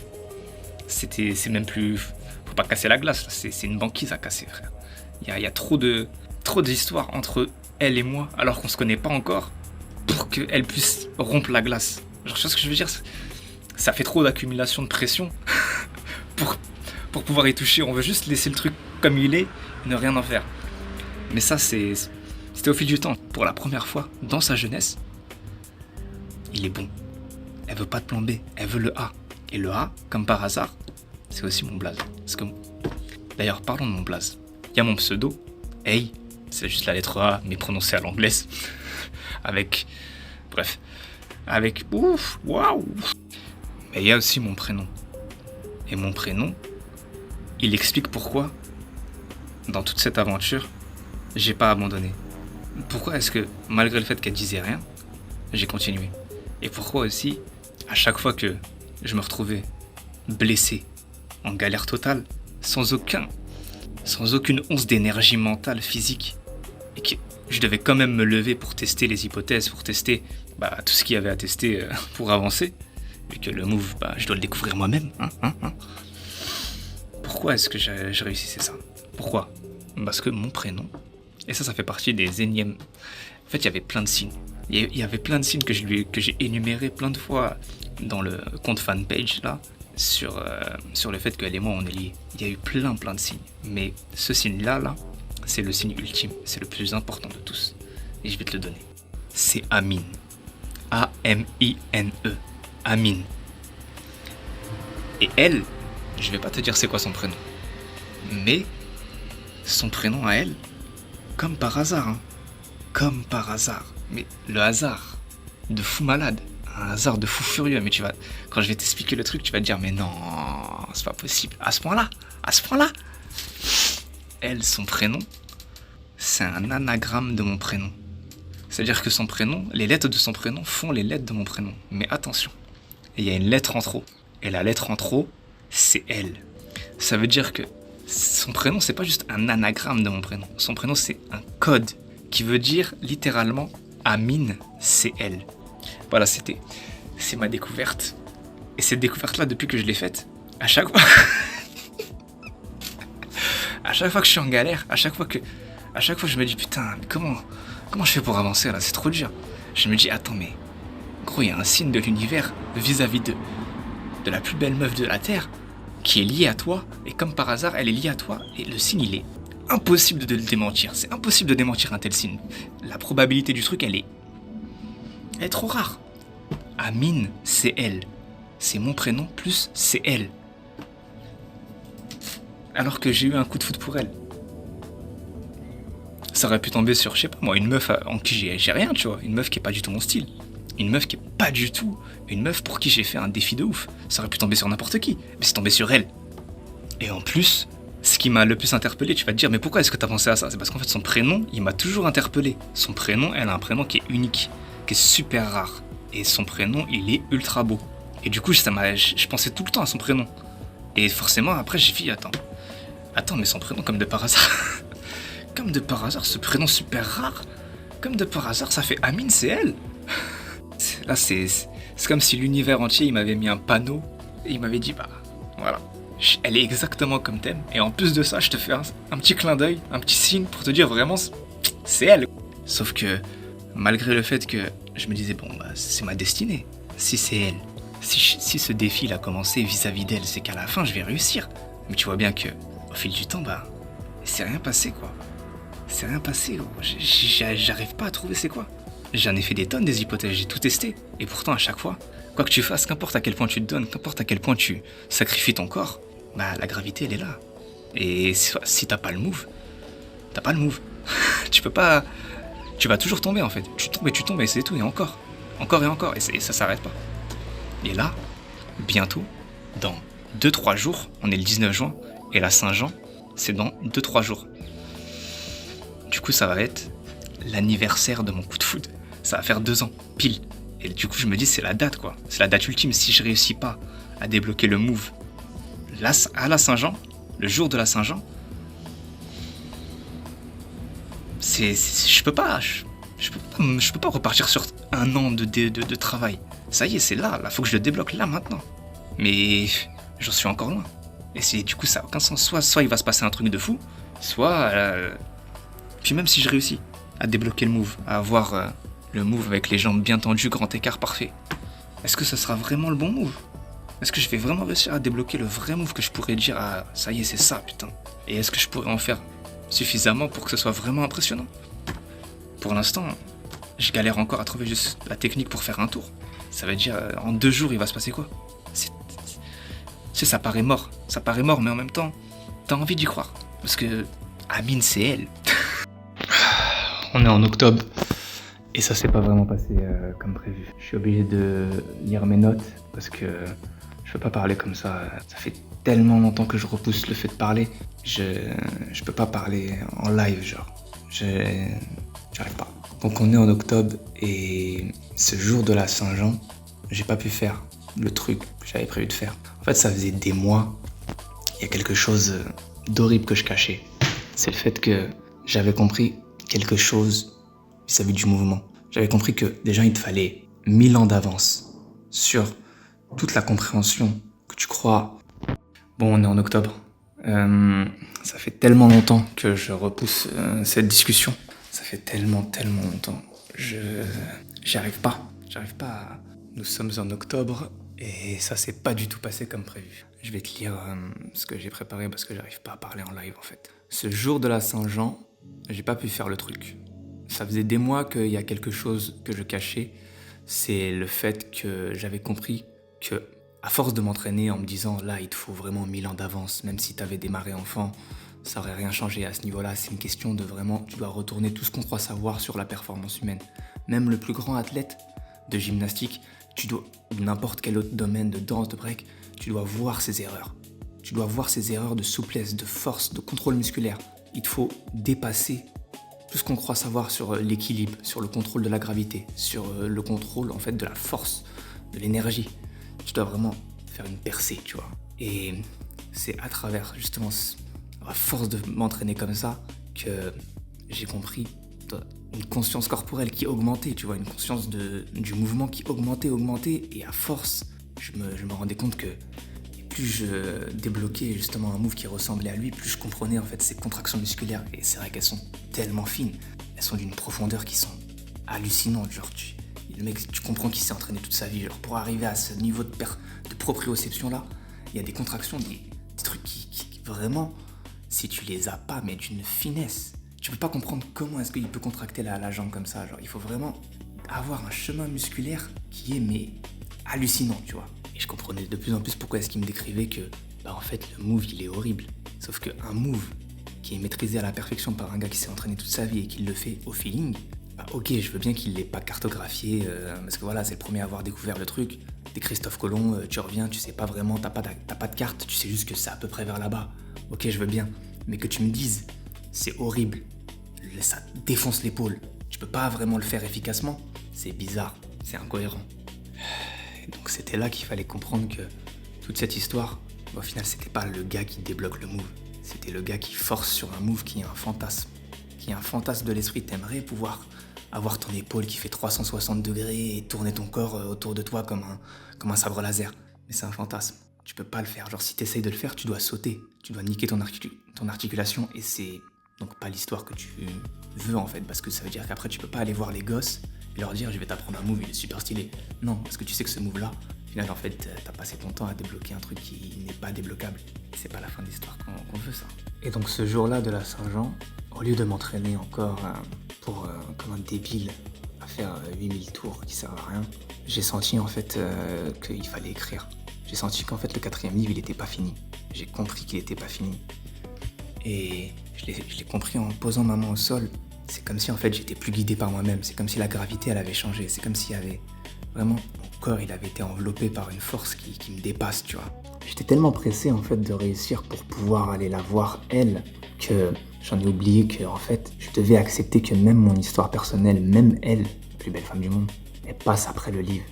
C'est même plus... Faut pas casser la glace, c'est une banquise à casser, frère. Il y a trop d'histoires entre elle et moi, alors qu'on se connaît pas encore, pour qu'elle puisse rompre la glace. Genre, tu vois ce que je veux dire? Ça fait trop d'accumulation de pression pour pouvoir y toucher. On veut juste laisser le truc comme il est et ne rien en faire. Mais ça, c'était au fil du temps. Pour la première fois, dans sa jeunesse, il est bon. Elle veut pas de plan B, elle veut le A. Et le A, comme par hasard, c'est aussi mon blaze. D'ailleurs, parlons de mon blaze. Il y a mon pseudo, Hey, c'est juste la lettre A, mais prononcée à l'anglaise. Ouf, waouh. Mais il y a aussi mon prénom. Et mon prénom, il explique pourquoi, dans toute cette aventure, j'ai pas abandonné. Pourquoi est-ce que, malgré le fait qu'elle disait rien, j'ai continué. Et pourquoi aussi, à chaque fois que je me retrouvais blessé, en galère totale, sans aucune once d'énergie mentale, physique, et que je devais quand même me lever pour tester les hypothèses, pour tester tout ce qu'il y avait à tester pour avancer, vu que le move, je dois le découvrir moi-même. Pourquoi est-ce que je réussissais ça? Pourquoi? Parce que mon prénom, et ça fait partie des énièmes... En fait, il y avait plein de signes. Il y avait plein de signes que j'ai énumérés plein de fois dans le compte fanpage, là, sur le fait qu'elle et moi, on est liés. Il y a eu plein de signes. Mais ce signe-là, c'est le signe ultime. C'est le plus important de tous. Et je vais te le donner. C'est Amine. A-M-I-N-E. Amine. Et elle, je vais pas te dire c'est quoi son prénom. Mais son prénom à elle, comme par hasard, comme par hasard. Mais le hasard de fou malade, un hasard de fou furieux. Mais quand je vais t'expliquer le truc, tu vas te dire mais non, c'est pas possible. À ce point-là. Elle, son prénom, c'est un anagramme de mon prénom. C'est-à-dire que son prénom, les lettres de son prénom font les lettres de mon prénom. Mais attention, il y a une lettre en trop. Et la lettre en trop, c'est elle. Ça veut dire que son prénom, c'est pas juste un anagramme de mon prénom. Son prénom, c'est un code qui veut dire littéralement Amine, c'est elle. Voilà, c'est ma découverte. Et cette découverte-là, depuis que je l'ai faite, à chaque fois que je suis en galère, à chaque fois je me dis putain, mais comment je fais pour avancer là, c'est trop dur. Je me dis attends mais gros, il y a un signe de l'univers vis-à-vis de la plus belle meuf de la terre qui est liée à toi, et comme par hasard elle est liée à toi, et le signe il est impossible de le démentir. C'est impossible de démentir un tel signe. La probabilité du truc elle est trop rare. Amine, c'est elle. C'est mon prénom plus c'est elle. Alors que j'ai eu un coup de foudre pour elle. Ça aurait pu tomber sur, je sais pas moi, une meuf en qui j'ai rien, tu vois. Une meuf qui est pas du tout mon style. Une meuf qui est pas du tout. Une meuf pour qui j'ai fait un défi de ouf. Ça aurait pu tomber sur n'importe qui. Mais c'est tombé sur elle. Et en plus, ce qui m'a le plus interpellé, tu vas te dire, mais pourquoi est-ce que t'as pensé à ça? C'est parce qu'en fait, son prénom, il m'a toujours interpellé. Son prénom, elle a un prénom qui est unique, qui est super rare. Et son prénom, il est ultra beau. Et du coup, je pensais tout le temps à son prénom. Et forcément, après, j'ai dit, attends, mais son prénom, comme de par hasard. Comme de par hasard, ce prénom super rare. Comme de par hasard, ça fait Amine, c'est elle. Là, c'est comme si l'univers entier, il m'avait mis un panneau et il m'avait dit, bah, voilà, elle est exactement comme t'aimes. Et en plus de ça, je te fais un petit clin d'œil, un petit signe pour te dire vraiment, c'est elle. Sauf que, malgré le fait que je me disais, bon, bah, c'est ma destinée. Si c'est elle, si ce défi il a commencé vis-à-vis d'elle, c'est qu'à la fin, je vais réussir. Mais tu vois bien que, au fil du temps, bah, c'est rien passé, quoi. C'est rien passé, gros. J'arrive pas à trouver c'est quoi. J'en ai fait des tonnes des hypothèses, j'ai tout testé. Et pourtant, à chaque fois, quoi que tu fasses, qu'importe à quel point tu te donnes, qu'importe à quel point tu sacrifies ton corps, bah, la gravité, elle est là. Et si t'as pas le move, t'as pas le move. Tu peux pas... Tu vas toujours tomber, en fait. Tu tombes et c'est tout, et encore. Encore et encore, et ça s'arrête pas. Et là, bientôt, dans 2-3 jours, on est le 19 juin, et la Saint-Jean, c'est dans 2-3 jours. Du coup, ça va être l'anniversaire de mon coup de foudre. Ça va faire 2 ans, pile. Et du coup, je me dis, c'est la date, quoi. C'est la date ultime. Si je réussis pas à débloquer le move là, à la Saint-Jean, le jour de la Saint-Jean, je peux pas. Je peux pas repartir sur un an de travail. Ça y est, c'est là. Faut que je le débloque là, maintenant. Mais j'en suis encore loin. Et du coup, ça n'a aucun sens. Soit il va se passer un truc de fou, soit... Puis même si je réussis à débloquer le move, à avoir le move avec les jambes bien tendues, grand écart parfait, est-ce que ça sera vraiment le bon move? Est-ce que je vais vraiment réussir à débloquer le vrai move que je pourrais dire, ah, ça y est, c'est ça, putain. Et est-ce que je pourrais en faire suffisamment pour que ce soit vraiment impressionnant? Pour l'instant, je galère encore à trouver juste la technique pour faire un tour. Ça veut dire, en 2 jours, il va se passer quoi? Ça paraît mort. Ça paraît mort, mais en même temps, t'as envie d'y croire. Parce que Amine, c'est elle. On est en octobre et ça s'est pas vraiment passé comme prévu. Je suis obligé de lire mes notes parce que je peux pas parler comme ça. Ça fait tellement longtemps que je repousse le fait de parler. Je peux pas parler en live, genre. J'arrive pas. Donc on est en octobre et ce jour de la Saint-Jean, j'ai pas pu faire le truc que j'avais prévu de faire. En fait, ça faisait des mois. Il y a quelque chose d'horrible que je cachais. C'est le fait que j'avais compris quelque chose vis-à-vis du mouvement. J'avais compris que déjà il te fallait 1000 ans d'avance sur toute la compréhension que tu crois. Bon, on est en octobre. Ça fait tellement longtemps que je repousse cette discussion. Ça fait tellement longtemps. J'arrive pas. Nous sommes en octobre et ça s'est pas du tout passé comme prévu. Je vais te lire ce que j'ai préparé parce que j'arrive pas à parler en live en fait. Ce jour de la Saint-Jean, j'ai pas pu faire le truc. Ça faisait des mois qu'il y a quelque chose que je cachais. C'est le fait que j'avais compris que, à force de m'entraîner en me disant là, il te faut vraiment 1000 ans d'avance, même si t'avais démarré enfant, ça aurait rien changé à ce niveau-là. C'est une question de vraiment, tu dois retourner tout ce qu'on croit savoir sur la performance humaine. Même le plus grand athlète de gymnastique, n'importe quel autre domaine de danse, de break, tu dois voir ses erreurs. Tu dois voir ses erreurs de souplesse, de force, de contrôle musculaire. Il te faut dépasser tout ce qu'on croit savoir sur l'équilibre, sur le contrôle de la gravité, sur le contrôle en fait de la force, de l'énergie. Tu dois vraiment faire une percée, tu vois. Et c'est à travers justement à force de m'entraîner comme ça que j'ai compris une conscience corporelle qui augmentait, tu vois, une conscience du mouvement qui augmentait, et à force, je me rendais compte que plus je débloquais justement un move qui ressemblait à lui, plus je comprenais en fait ses contractions musculaires. Et c'est vrai qu'elles sont tellement fines, elles sont d'une profondeur qui sont hallucinantes. Genre, le mec, tu comprends qu'il s'est entraîné toute sa vie. Genre, pour arriver à ce niveau de proprioception là, il y a des contractions, des trucs qui vraiment, si tu les as pas, mais d'une finesse, tu peux pas comprendre comment est-ce qu'il peut contracter la jambe comme ça. Genre, il faut vraiment avoir un chemin musculaire qui est mais hallucinant, tu vois. Et je comprenais de plus en plus pourquoi est-ce qu'il me décrivait que, en fait, le move, il est horrible. Sauf qu'un move qui est maîtrisé à la perfection par un gars qui s'est entraîné toute sa vie et qui le fait au feeling, ok, je veux bien qu'il l'ait pas cartographié, parce que voilà, c'est le premier à avoir découvert le truc. T'es Christophe Colomb, tu reviens, tu sais pas vraiment, t'as pas de carte, tu sais juste que c'est à peu près vers là-bas. Ok, je veux bien. Mais que tu me dises, c'est horrible, ça défonce l'épaule, tu peux pas vraiment le faire efficacement, c'est bizarre, c'est incohérent. Donc c'était là qu'il fallait comprendre que toute cette histoire, au final c'était pas le gars qui débloque le move, c'était le gars qui force sur un move qui est un fantasme de l'esprit. T'aimerais pouvoir avoir ton épaule qui fait 360 degrés et tourner ton corps autour de toi comme un sabre laser. Mais c'est un fantasme. Tu peux pas le faire. Genre, si t'essayes de le faire, tu dois sauter. Tu dois niquer ton articulation et c'est donc pas l'histoire que tu veux en fait. Parce que ça veut dire qu'après, tu peux pas aller voir les gosses et leur dire je vais t'apprendre un move, il est super stylé. Non, parce que tu sais que ce move-là, au final, en fait, t'as passé ton temps à débloquer un truc qui n'est pas débloquable. C'est pas la fin de l'histoire qu'on veut, ça. Et donc, ce jour-là de la Saint-Jean, au lieu de m'entraîner encore comme un débile à faire 8000 tours qui servent à rien, j'ai senti en fait qu'il fallait écrire. J'ai senti qu'en fait le 4e livre il était pas fini. J'ai compris qu'il était pas fini. Et je l'ai compris en posant ma main au sol. C'est comme si en fait j'étais plus guidé par moi-même. C'est comme si la gravité elle avait changé. C'est comme s'il y avait vraiment mon corps il avait été enveloppé par une force qui me dépasse, tu vois. J'étais tellement pressé en fait de réussir pour pouvoir aller la voir elle que j'en ai oublié que en fait je devais accepter que même mon histoire personnelle, même elle, la plus belle femme du monde, elle passe après le livre.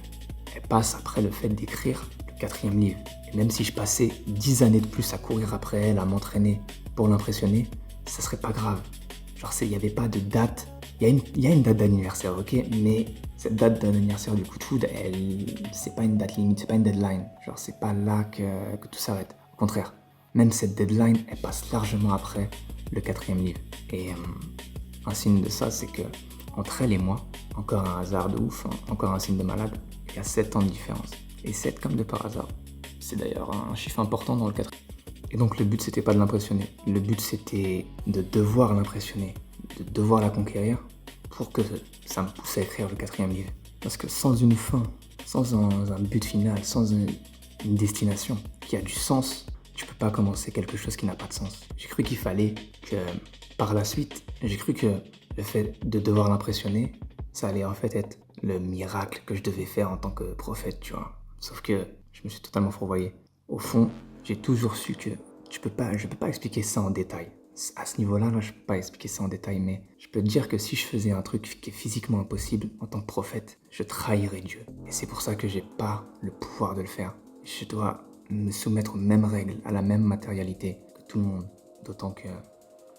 Elle passe après le fait d'écrire le 4e livre. Et même si je passais 10 années de plus à courir après elle, à m'entraîner pour l'impressionner, ça serait pas grave. Genre il n'y avait pas de date. Il y a une date d'anniversaire, ok, mais cette date d'anniversaire du coup de foudre, c'est pas une date limite, c'est pas une deadline. Genre c'est pas là que tout s'arrête. Au contraire, même cette deadline, elle passe largement après le 4e livre. Et un signe de ça, c'est que entre elle et moi, encore un hasard de ouf, hein, encore un signe de malade, il y a 7 ans de différence. Et 7 comme de par hasard. C'est d'ailleurs un chiffre important dans le 4e. Et donc le but c'était pas de l'impressionner. Le but c'était de devoir l'impressionner, de devoir la conquérir pour que ça me pousse à écrire le 4e livre. Parce que sans une fin, sans un but final, sans une destination qui a du sens, tu peux pas commencer quelque chose qui n'a pas de sens. J'ai cru qu'il fallait que, par la suite, j'ai cru que le fait de devoir l'impressionner, ça allait en fait être le miracle que je devais faire en tant que prophète, tu vois. Sauf que je me suis totalement fourvoyé. Au fond, j'ai toujours su que je peux pas expliquer ça en détail. À ce niveau-là, je peux pas expliquer ça en détail, mais je peux te dire que si je faisais un truc qui est physiquement impossible en tant que prophète, je trahirais Dieu. Et c'est pour ça que j'ai pas le pouvoir de le faire. Je dois me soumettre aux mêmes règles, à la même matérialité que tout le monde. D'autant que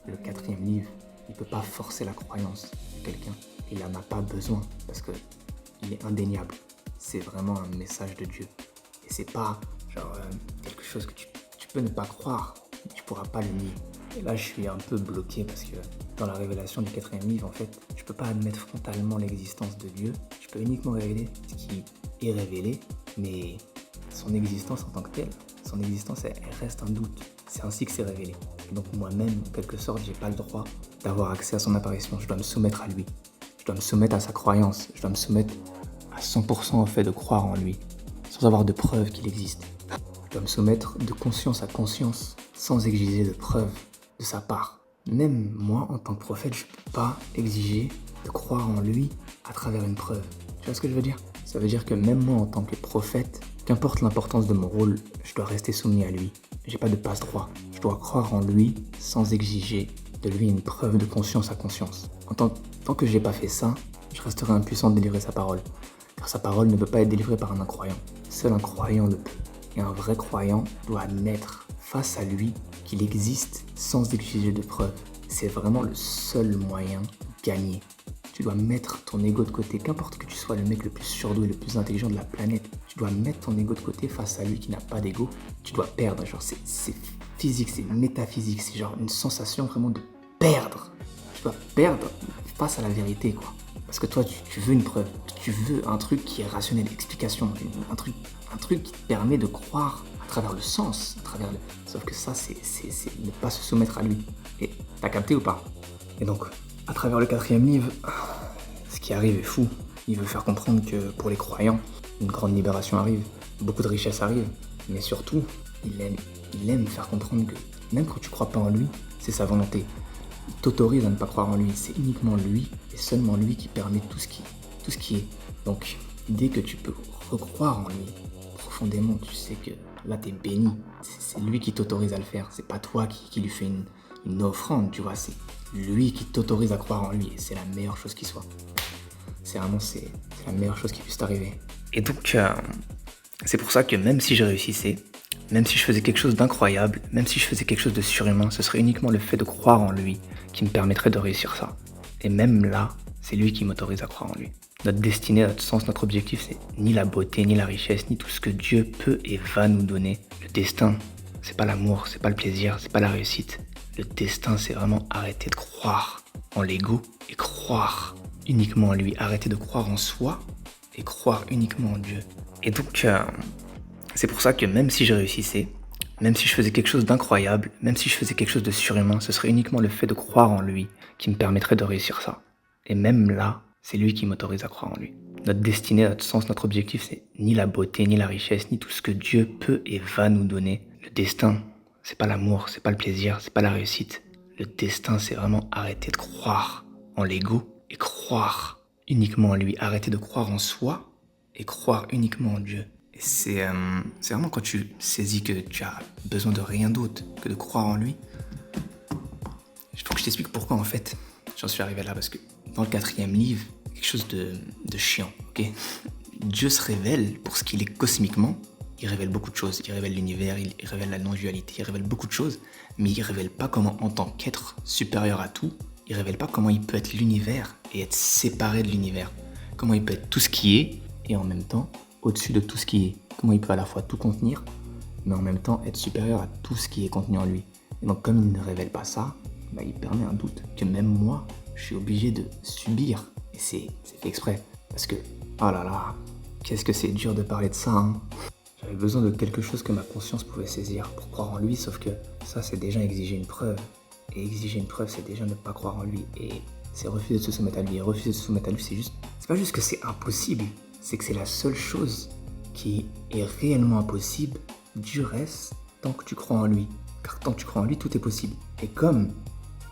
le 4e livre, il peut pas forcer la croyance de quelqu'un. Il en a pas besoin parce que il est indéniable. C'est vraiment un message de Dieu. Et c'est pas genre quelque chose que tu peux ne pas croire, mais tu pourras pas le nier. Et là, je suis un peu bloqué parce que dans la révélation du 4e livre, en fait, je peux pas admettre frontalement l'existence de Dieu. Je peux uniquement révéler ce qui est révélé, mais son existence en tant que telle, son existence, elle reste un doute. C'est ainsi que c'est révélé. Et donc moi-même, en quelque sorte, j'ai pas le droit d'avoir accès à son apparition. Je dois me soumettre à lui. Je dois me soumettre à sa croyance. Je dois me soumettre à 100% au fait de croire en lui, sans avoir de preuves qu'il existe. Je dois me soumettre de conscience à conscience, sans exiger de preuves de sa part. Même moi, en tant que prophète, je ne peux pas exiger de croire en lui à travers une preuve. Tu vois ce que je veux dire ? Ça veut dire que même moi, en tant que prophète, qu'importe l'importance de mon rôle, je dois rester soumis à lui. J'ai pas de passe-droit. Je dois croire en lui sans exiger de lui une preuve de conscience à conscience. Tant que j'ai pas fait ça, je resterai impuissant de délivrer sa parole. Car sa parole ne peut pas être délivrée par un incroyant. Seul un croyant le peut. Et un vrai croyant doit admettre face à lui qu'il existe sans exiger de preuves. C'est vraiment le seul moyen de gagner. Tu dois mettre ton ego de côté, qu'importe que tu sois le mec le plus surdoué, le plus intelligent de la planète. Tu dois mettre ton ego de côté face à lui qui n'a pas d'ego. Tu dois perdre, genre c'est physique, c'est métaphysique, c'est genre une sensation vraiment de perdre. Tu dois perdre face à la vérité, quoi. Parce que toi, tu veux une preuve, tu veux un truc qui est rationnel, explication, un truc qui te permet de croire à travers le sens, Sauf que ça, c'est ne pas se soumettre à lui. Et t'as capté ou pas ? Et donc, à travers le 4e livre, ce qui arrive est fou. Il veut faire comprendre que pour les croyants, une grande libération arrive, beaucoup de richesses arrivent, mais surtout, il aime faire comprendre que même quand tu crois pas en lui, c'est sa volonté. Il t'autorise à ne pas croire en lui, c'est uniquement lui et seulement lui qui permet tout ce qui est. Donc, dès que tu peux recroire en lui, profondément, tu sais que là t'es béni. C'est lui qui t'autorise à le faire, c'est pas toi qui lui fais une offrande, tu vois, c'est lui qui t'autorise à croire en lui et c'est la meilleure chose qui soit. C'est la meilleure chose qui puisse t'arriver. Et donc, c'est pour ça que même si je réussissais, même si je faisais quelque chose d'incroyable, même si je faisais quelque chose de surhumain, ce serait uniquement le fait de croire en lui qui me permettrait de réussir ça. Et même là, c'est lui qui m'autorise à croire en lui. Notre destinée, notre sens, notre objectif, c'est ni la beauté, ni la richesse, ni tout ce que Dieu peut et va nous donner. Le destin, c'est pas l'amour, c'est pas le plaisir, c'est pas la réussite. Le destin, c'est vraiment arrêter de croire en l'ego et croire uniquement en lui. Arrêter de croire en soi et croire uniquement en Dieu. Et donc, c'est pour ça que même si je réussissais, même si je faisais quelque chose d'incroyable, même si je faisais quelque chose de surhumain, ce serait uniquement le fait de croire en lui qui me permettrait de réussir ça. Et même là, c'est lui qui m'autorise à croire en lui. Notre destinée, notre sens, notre objectif, c'est ni la beauté, ni la richesse, ni tout ce que Dieu peut et va nous donner. Le destin, c'est pas l'amour, c'est pas le plaisir, c'est pas la réussite. Le destin, c'est vraiment arrêter de croire en l'ego et croire uniquement en lui. Arrêter de croire en soi et croire uniquement en Dieu. Et c'est vraiment quand tu saisis que tu as besoin de rien d'autre que de croire en lui. Il faut que je t'explique pourquoi en fait j'en suis arrivé là, parce que dans le 4e livre, quelque chose de chiant, ok. Dieu se révèle pour ce qu'il est cosmiquement. Il révèle beaucoup de choses. Il révèle l'univers, il révèle la non-dualité, il révèle beaucoup de choses, mais il révèle pas comment, en tant qu'être supérieur à tout, il révèle pas comment il peut être l'univers et être séparé de l'univers. Comment il peut être tout ce qui est et en même temps au-dessus de tout ce qui est. Comment il peut à la fois tout contenir, mais en même temps être supérieur à tout ce qui est contenu en lui. Et donc comme il ne révèle pas ça, il permet un doute que même moi, je suis obligé de subir. Et c'est fait exprès. Parce que, oh là là, qu'est-ce que c'est dur de parler de ça, hein. J'avais besoin de quelque chose que ma conscience pouvait saisir pour croire en lui, sauf que ça, c'est déjà exiger une preuve. Et exiger une preuve, c'est déjà ne pas croire en lui. Et c'est refuser de se soumettre à lui. Et refuser de se soumettre à lui, c'est pas juste que c'est impossible, c'est que c'est la seule chose qui est réellement impossible du reste tant que tu crois en lui. Car tant que tu crois en lui, tout est possible. Et comme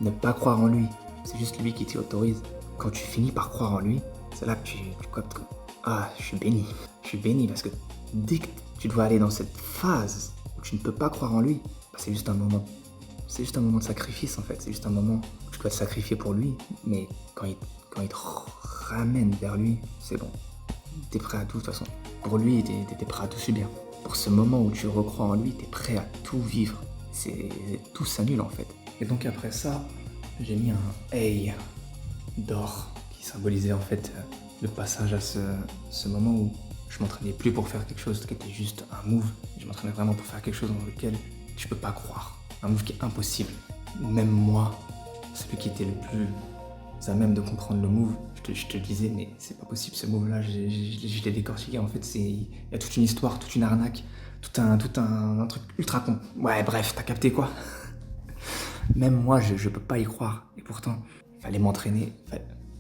ne pas croire en lui, c'est juste lui qui t'y autorise. Quand tu finis par croire en lui, c'est là que tu captes que je suis béni. Je suis béni parce que dès que tu dois aller dans cette phase où tu ne peux pas croire en lui, c'est juste un moment. C'est juste un moment de sacrifice en fait. C'est juste un moment où tu dois te sacrifier pour lui. Mais quand il te ramène vers lui, c'est bon. T'es prêt à tout de toute façon. Pour lui, t'es prêt à tout subir. Pour ce moment où tu recrois en lui, t'es prêt à tout vivre. Tout s'annule en fait. Et donc après ça, j'ai mis un hey d'or qui symbolisait en fait le passage à ce moment où je m'entraînais plus pour faire quelque chose qui était juste un move. Je m'entraînais vraiment pour faire quelque chose dans lequel tu peux pas croire. Un move qui est impossible. Même moi, celui qui était le plus à même de comprendre le move, je te disais mais c'est pas possible ce move là, je l'ai décortiqué en fait, il y a toute une histoire, toute une arnaque, tout un truc ultra con. Ouais bref, t'as capté quoi. Même moi je peux pas y croire et pourtant il fallait m'entraîner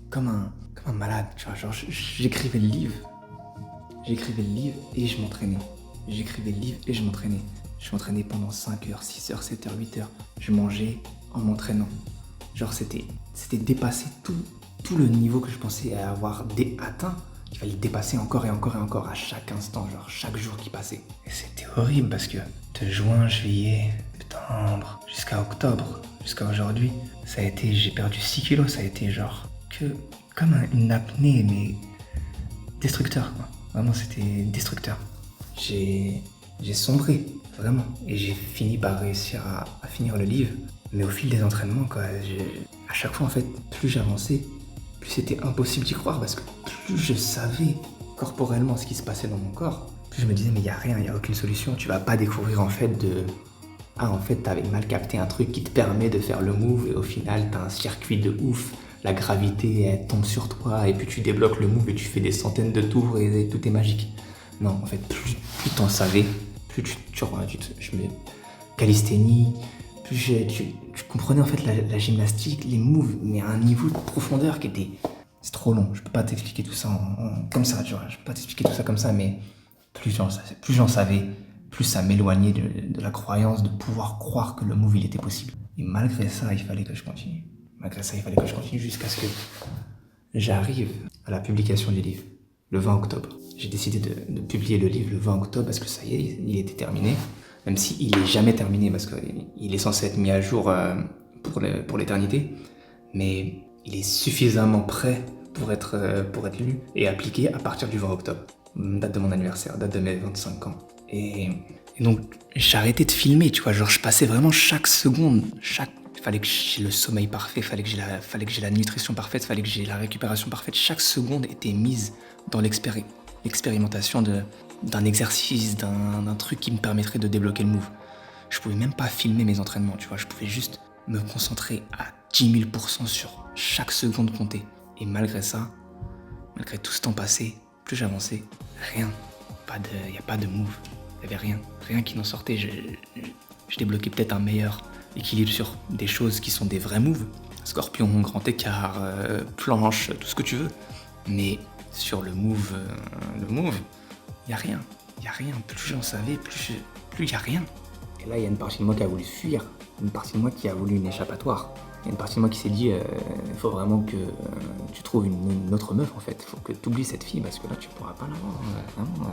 comme un malade, tu vois, genre j'écrivais le livre et je m'entraînais. J'écrivais le livre et je m'entraînais. Je m'entraînais pendant 5 heures, 6 heures, 7 heures, 8 heures. Je mangeais en m'entraînant. Genre c'était dépasser tout le niveau que je pensais avoir atteint. Il fallait dépasser encore et encore et encore à chaque instant, genre chaque jour qui passait. Et c'était horrible parce que de juin, juillet, septembre, jusqu'à octobre, jusqu'à aujourd'hui, j'ai perdu 6 kilos, ça a été genre comme une apnée, mais destructeur quoi. Vraiment c'était destructeur. J'ai sombré, vraiment. Et j'ai fini par réussir à finir le livre. Mais au fil des entraînements, quoi, à chaque fois, en fait, plus j'avançais, plus c'était impossible d'y croire parce que plus je savais corporellement ce qui se passait dans mon corps, plus je me disais, mais il n'y a rien, il n'y a aucune solution. Tu vas pas découvrir, en fait, en fait, t'avais mal capté un truc qui te permet de faire le move et au final, t'as un circuit de ouf. La gravité, elle tombe sur toi et puis tu débloques le move et tu fais des centaines de tours et tout est magique. Non, en fait, plus t'en savais, plus calisthénie, plus tu comprenais en fait la gymnastique, les moves, mais à un niveau de profondeur qui était... C'est trop long, je peux pas t'expliquer tout ça comme ça, tu vois, je peux pas t'expliquer tout ça comme ça, mais plus j'en savais, plus ça m'éloignait de la croyance de pouvoir croire que le move il était possible. Et malgré ça, il fallait que je continue. Jusqu'à ce que j'arrive à la publication du livre, le 20 octobre. J'ai décidé de publier le livre le 20 octobre parce que ça y est, il était terminé. Même s'il n'est jamais terminé parce qu'il est censé être mis à jour pour l'éternité. Mais il est suffisamment prêt pour être lu et appliqué à partir du 20 octobre. Date de mon anniversaire, date de mes 25 ans. Et donc j'ai arrêté de filmer, tu vois, genre je passais vraiment chaque seconde, fallait que j'ai le sommeil parfait, fallait que j'ai la nutrition parfaite, fallait que j'ai la récupération parfaite. Chaque seconde était mise dans l'expérimentation d'un exercice, d'un truc qui me permettrait de débloquer le move. Je pouvais même pas filmer mes entraînements, tu vois. Je pouvais juste me concentrer à 10 000% sur chaque seconde comptée. Et malgré ça, malgré tout ce temps passé, plus j'avançais, rien. Il n'y a pas de move. Il n'y avait rien qui n'en sortait. Je débloquais peut-être un meilleur équilibre sur des choses qui sont des vrais moves. Scorpion, grand écart, planche, tout ce que tu veux. Mais sur le move, il n'y a rien. Il n'y a rien. Plus j'en savais, plus il n'y a rien. Et là, il y a une partie de moi qui a voulu fuir. Une partie de moi qui a voulu une échappatoire. Il y a une partie de moi qui s'est dit, il faut vraiment que tu trouves une autre meuf en fait. Il faut que tu oublies cette fille parce que là tu pourras pas l'avoir. Vraiment,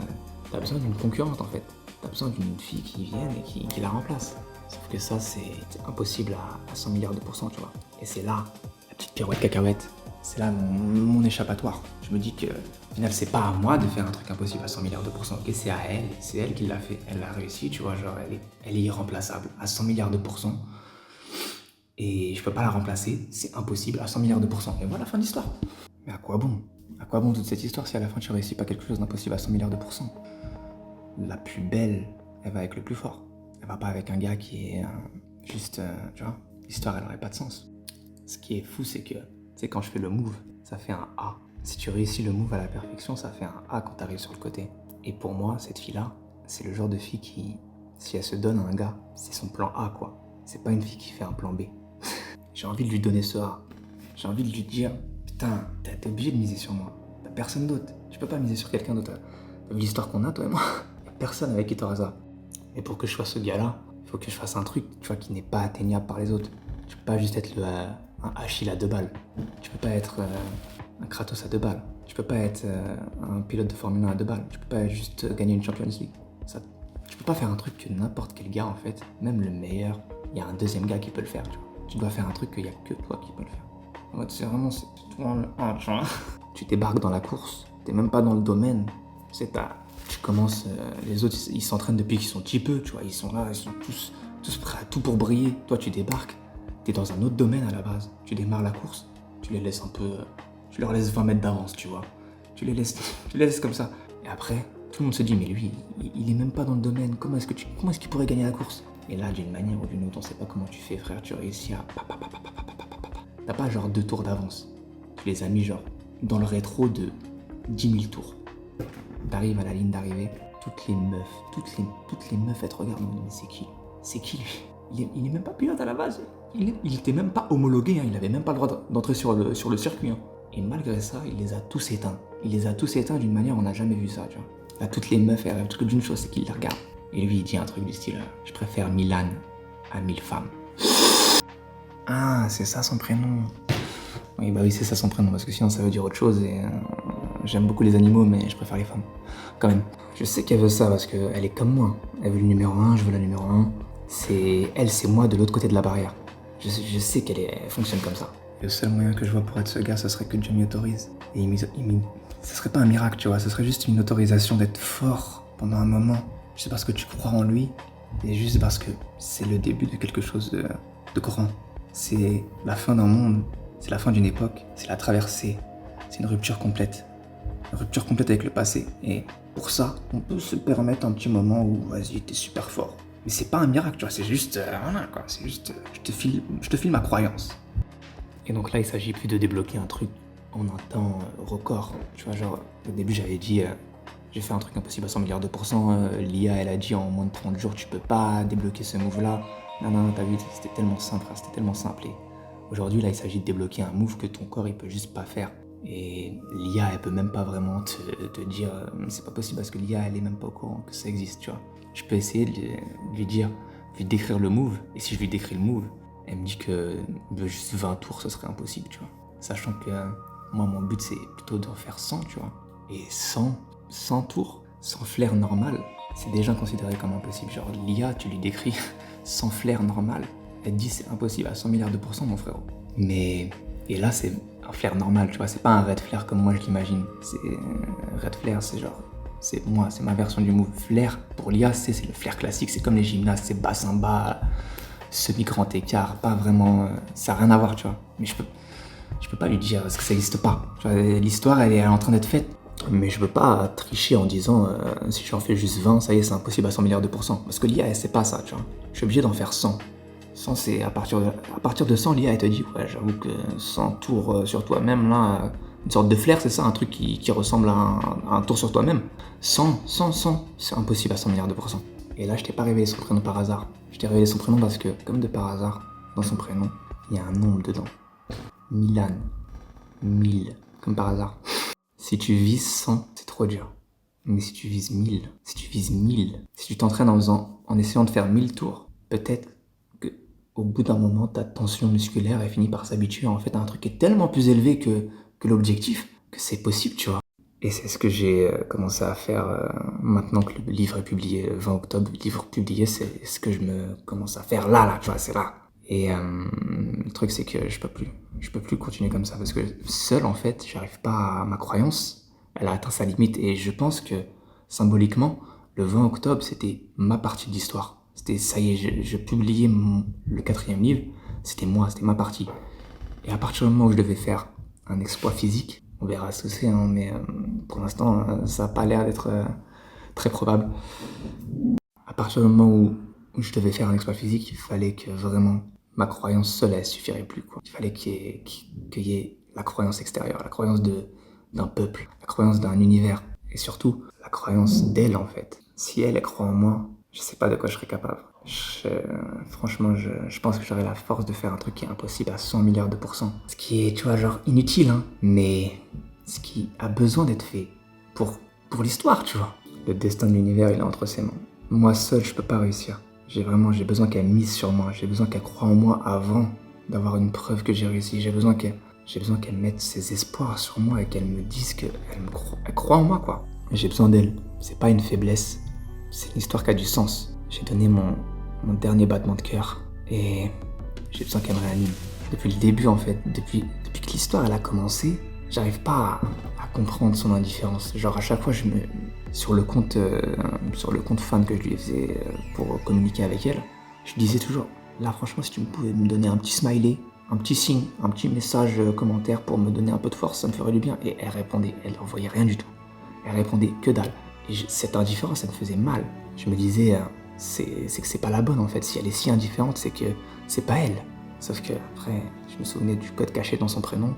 t'as besoin d'une concurrente en fait. T'as besoin d'une fille qui vienne et qui la remplace. Sauf que ça c'est impossible à 100 milliards de pourcents, tu vois. Et c'est là, la petite pirouette cacahuète, c'est là mon échappatoire. Je me dis que au final c'est pas à moi de faire un truc impossible à 100 milliards de pourcents. Ok, c'est à elle, c'est elle qui l'a fait. Elle l'a réussi, tu vois, genre elle est irremplaçable à 100 milliards de pourcents. Et je peux pas la remplacer, c'est impossible à 100 milliards de pourcents. Et voilà, fin de l'histoire. Mais à quoi bon? À quoi bon toute cette histoire si à la fin tu réussis pas quelque chose d'impossible à 100 milliards de pourcents? La plus belle, elle va avec le plus fort. Elle va pas avec un gars qui est juste, tu vois, l'histoire elle aurait pas de sens. Ce qui est fou, c'est que, tu sais, quand je fais le move, ça fait un A. Si tu réussis le move à la perfection, ça fait un A quand t'arrives sur le côté. Et pour moi, cette fille-là, c'est le genre de fille qui, si elle se donne à un gars, c'est son plan A, quoi. C'est pas une fille qui fait un plan B. J'ai envie de lui donner ce A. J'ai envie de lui dire, putain, t'es obligé de miser sur moi. T'as personne d'autre. Tu peux pas miser sur quelqu'un d'autre. T'as vu l'histoire qu'on a, toi et moi? Y'a personne avec qui t'auras ça. Mais pour que je sois ce gars-là, il faut que je fasse un truc, tu vois, qui n'est pas atteignable par les autres. Tu peux pas juste être un Achille à 2 balles. Tu peux pas être un Kratos à 2 balles. Tu peux pas être un pilote de Formule 1 à 2 balles. Tu peux pas juste gagner une Champions League. Ça, tu peux pas faire un truc que n'importe quel gars, en fait, même le meilleur, il y a un deuxième gars qui peut le faire, tu vois. Tu dois faire un truc qu'il y a que toi qui peux le faire. En fait, c'est vraiment, c'est tout en le un, tu vois. Tu débarques dans la course, t'es même pas dans le domaine. C'est pas, tu commences, les autres, ils s'entraînent depuis qu'ils sont petits peu, tu vois. Ils sont là, ils sont tous prêts à tout pour briller. Toi, tu débarques, t'es dans un autre domaine à la base. Tu démarres la course, tu les laisses un peu, tu leur laisses 20 mètres d'avance, tu vois. Tu les laisses comme ça. Et après, tout le monde se dit, mais lui, il est même pas dans le domaine. Comment est-ce qu'il pourrait gagner la course? Et là, d'une manière ou d'une autre, on sait pas comment tu fais, frère, tu réussis à... T'as pas genre 2 tours d'avance. Tu les as mis genre dans le rétro de 10 000 tours. T'arrives à la ligne d'arrivée, toutes les meufs, elles te regardent, mais c'est qui? C'est qui lui? Il est même pas pilote à la base. Il était même pas homologué, hein. Il avait même pas le droit d'entrer sur le circuit. Hein. Et malgré ça, il les a tous éteints. Il les a tous éteints d'une manière, on n'a jamais vu ça, tu vois. Là, toutes les meufs, elles rêvent que d'une chose, c'est qu'il les regarde. Et lui, il dit un truc du style, je préfère Milan à 1000 femmes. Ah, c'est ça son prénom. Oui, bah oui, c'est ça son prénom, parce que sinon ça veut dire autre chose, et j'aime beaucoup les animaux, mais je préfère les femmes. Quand même. Je sais qu'elle veut ça, parce qu'elle est comme moi. Elle veut le numéro 1, je veux la numéro 1. C'est moi de l'autre côté de la barrière. Je sais qu'elle fonctionne comme ça. Le seul moyen que je vois pour être ce gars, ce serait que Dieu m'y autorise. Et ce serait pas un miracle, tu vois, ce serait juste une autorisation d'être fort pendant un moment. Juste parce que tu crois en lui, et juste parce que c'est le début de quelque chose de grand. C'est la fin d'un monde, c'est la fin d'une époque, c'est la traversée, c'est une rupture complète. Une rupture complète avec le passé. Et pour ça, on peut se permettre un petit moment où, vas-y, t'es super fort. Mais c'est pas un miracle, tu vois, c'est juste, voilà quoi, c'est juste, je te file ma croyance. Et donc là, il s'agit plus de débloquer un truc en un temps record. Tu vois, genre, au début, j'avais dit, j'ai fait un truc impossible à 100 milliards de pourcents. L'IA, elle a dit en moins de 30 jours, tu peux pas débloquer ce move-là. Non, t'as vu, c'était tellement simple, c'était tellement simple. Et aujourd'hui, là, il s'agit de débloquer un move que ton corps, il peut juste pas faire. Et l'IA, elle peut même pas vraiment te dire, c'est pas possible parce que l'IA, elle est même pas au courant que ça existe, tu vois. Je peux essayer de lui dire, de lui décrire le move. Et si je lui décris le move, elle me dit que de juste 20 tours, ce serait impossible, tu vois. Sachant que moi, mon but, c'est plutôt d'en faire 100, tu vois. Et 100 tours, sans flair normal, c'est déjà considéré comme impossible. Genre, l'IA, tu lui décris sans flair normal. Elle te dit, c'est impossible à 100 milliards de pourcents, mon frérot. Mais, et là, c'est un flair normal, tu vois. C'est pas un red flair comme moi, je l'imagine. Red flair, c'est genre, c'est moi, c'est ma version du move. Flair, pour l'IA, c'est le flair classique. C'est comme les gymnastes, c'est bassin bas, semi-grand écart, pas vraiment, ça n'a rien à voir, tu vois. Mais je peux pas lui dire parce que ça n'existe pas. Tu vois, l'histoire, elle est en train d'être faite. Mais je peux pas tricher en disant si j'en fais juste 20, ça y est, c'est impossible à 100 milliards de pourcents. Parce que l'IA, elle sait pas ça, tu vois. Je suis obligé d'en faire 100. 100, c'est à partir de 100, l'IA, elle te dit, ouais, j'avoue que 100 tours sur toi-même, là, une sorte de flair, c'est ça, un truc qui ressemble à un tour sur toi-même. 100, c'est impossible à 100 milliards de pourcents. Et là, je t'ai pas révélé son prénom par hasard. Je t'ai révélé son prénom parce que, comme de par hasard, dans son prénom, il y a un nombre dedans. Milan. 1000. Comme par hasard. Si tu vises 100, c'est trop dur. Mais si tu vises 1000, si tu t'entraînes en essayant de faire 1000 tours, peut-être que au bout d'un moment, ta tension musculaire elle finit par s'habituer en fait à un truc qui est tellement plus élevé que l'objectif, que c'est possible, tu vois. Et c'est ce que j'ai commencé à faire maintenant que le livre est publié, le 20 octobre, le livre publié, c'est ce que je me commence à faire là, tu vois, c'est là. Et le truc, c'est que je peux plus continuer comme ça, parce que seul, en fait, j'arrive pas à ma croyance, elle a atteint sa limite, et je pense que, symboliquement, le 20 octobre, c'était ma partie de l'histoire. C'était, ça y est, je publiais le 4e livre, c'était moi, c'était ma partie. Et à partir du moment où je devais faire un exploit physique, on verra ce que c'est, hein, mais pour l'instant, ça a pas l'air d'être très probable. À partir du moment où je devais faire un exploit physique, il fallait que vraiment ma croyance seule, elle suffirait plus, quoi. Il fallait qu'il y ait la croyance extérieure, la croyance d'un peuple, la croyance d'un univers, et surtout la croyance d'elle, en fait. Si elle croit en moi, je sais pas de quoi je serais capable. Franchement, je pense que j'aurais la force de faire un truc qui est impossible à 100 milliards de pourcents. Ce qui est, tu vois, genre inutile, hein, mais ce qui a besoin d'être fait pour l'histoire, tu vois. Le destin de l'univers, il est entre ses mains. Moi seul, je peux pas réussir. J'ai besoin qu'elle mise sur moi. J'ai besoin qu'elle croie en moi avant d'avoir une preuve que j'ai réussi. J'ai besoin qu'elle mette ses espoirs sur moi et qu'elle me dise qu'elle elle croit en moi, quoi. J'ai besoin d'elle. C'est pas une faiblesse. C'est une histoire qui a du sens. J'ai donné mon dernier battement de cœur et j'ai besoin qu'elle me réanime. Depuis le début, en fait, depuis que l'histoire elle a commencé, j'arrive pas à comprendre son indifférence. Genre à chaque fois, sur le compte fan que je lui faisais pour communiquer avec elle, je disais toujours, là franchement, si tu pouvais me donner un petit smiley, un petit signe, un petit message commentaire pour me donner un peu de force, ça me ferait du bien. Et elle répondait, elle envoyait rien du tout. Elle répondait que dalle. Et cette indifférence, ça me faisait mal. Je me disais, c'est que c'est pas la bonne en fait. Si elle est si indifférente, c'est que c'est pas elle. Sauf que après, je me souvenais du code caché dans son prénom.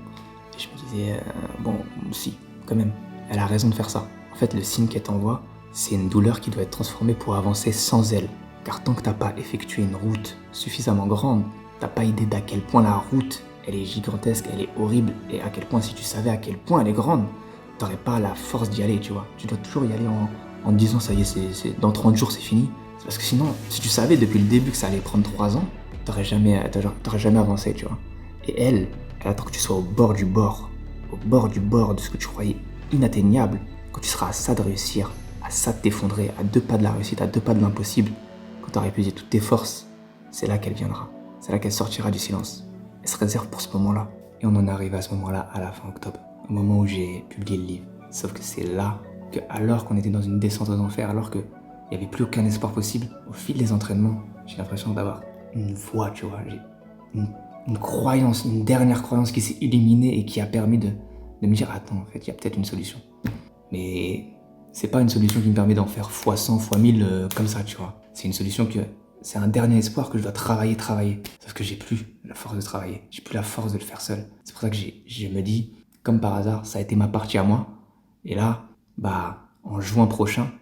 Et je me disais, bon, si, quand même, elle a raison de faire ça. En fait, le signe qu'elle t'envoie, c'est une douleur qui doit être transformée pour avancer sans elle. Car tant que t'as pas effectué une route suffisamment grande, t'as pas idée d'à quel point la route, elle est gigantesque, elle est horrible, et à quel point, si tu savais à quel point elle est grande, t'aurais pas la force d'y aller, tu vois. Tu dois toujours y aller en te disant, ça y est, c'est dans 30 jours, c'est fini. C'est parce que sinon, si tu savais depuis le début que ça allait prendre 3 ans, t'aurais jamais avancé, tu vois. Et elle attend que tu sois au bord du bord de ce que tu croyais inatteignable, quand tu seras à ça de réussir, à ça de t'effondrer, à 2 pas de la réussite, à 2 pas de l'impossible, quand tu auras épuisé toutes tes forces, c'est là qu'elle viendra. C'est là qu'elle sortira du silence. Elle se réserve pour ce moment-là. Et on en arrive à ce moment-là à la fin octobre, au moment où j'ai publié le livre. Sauf que c'est là que, alors qu'on était dans une descente aux enfers, alors qu'il n'y avait plus aucun espoir possible, au fil des entraînements, j'ai l'impression d'avoir une voix, tu vois. J'ai une croyance, une dernière croyance qui s'est illuminée et qui a permis de me dire, attends, en fait, il y a peut-être une solution. Mais c'est pas une solution qui me permet d'en faire x100, x1000 comme ça, tu vois. C'est une solution c'est un dernier espoir que je dois travailler. Sauf que j'ai plus la force de travailler. J'ai plus la force de le faire seul. C'est pour ça que je me dis, comme par hasard, ça a été ma partie à moi. Et là, en juin prochain,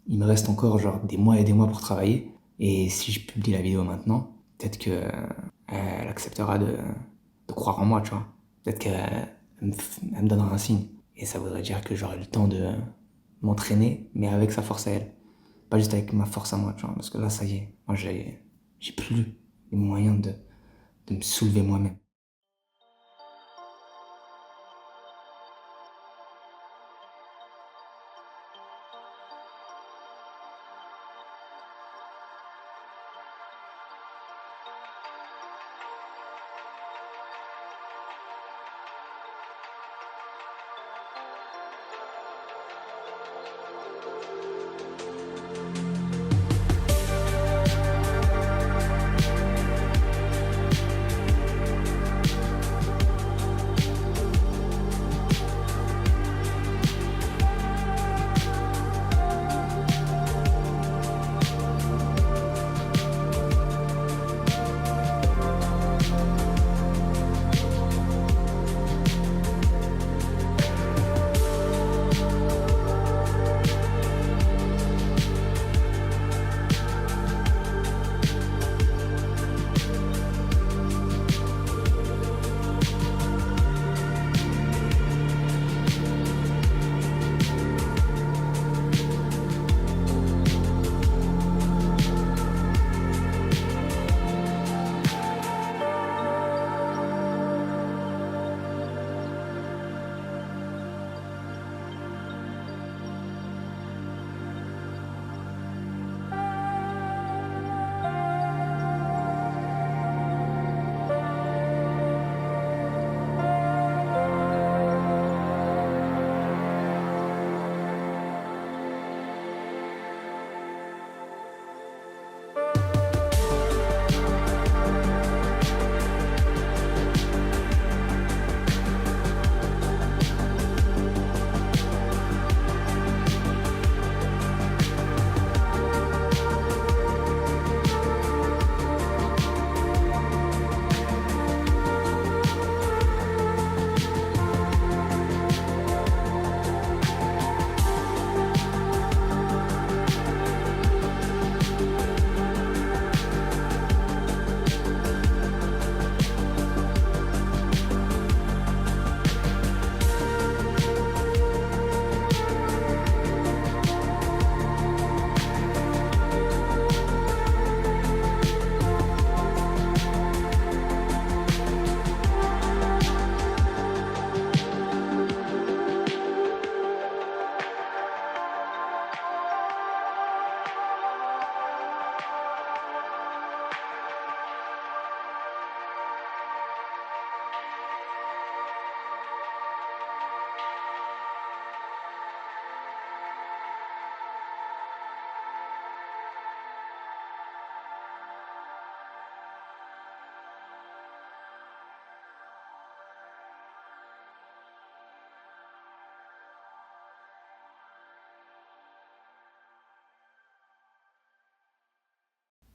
il me reste encore genre des mois et des mois pour travailler. Et si je publie la vidéo maintenant, peut-être que elle acceptera de croire en moi, tu vois. Peut-être qu'elle me donnera un signe. Et ça voudrait dire que j'aurai le temps de m'entraîner, mais avec sa force à elle. Pas juste avec ma force à moi, tu vois. Parce que là, ça y est, moi j'ai plus les moyens de me soulever moi-même.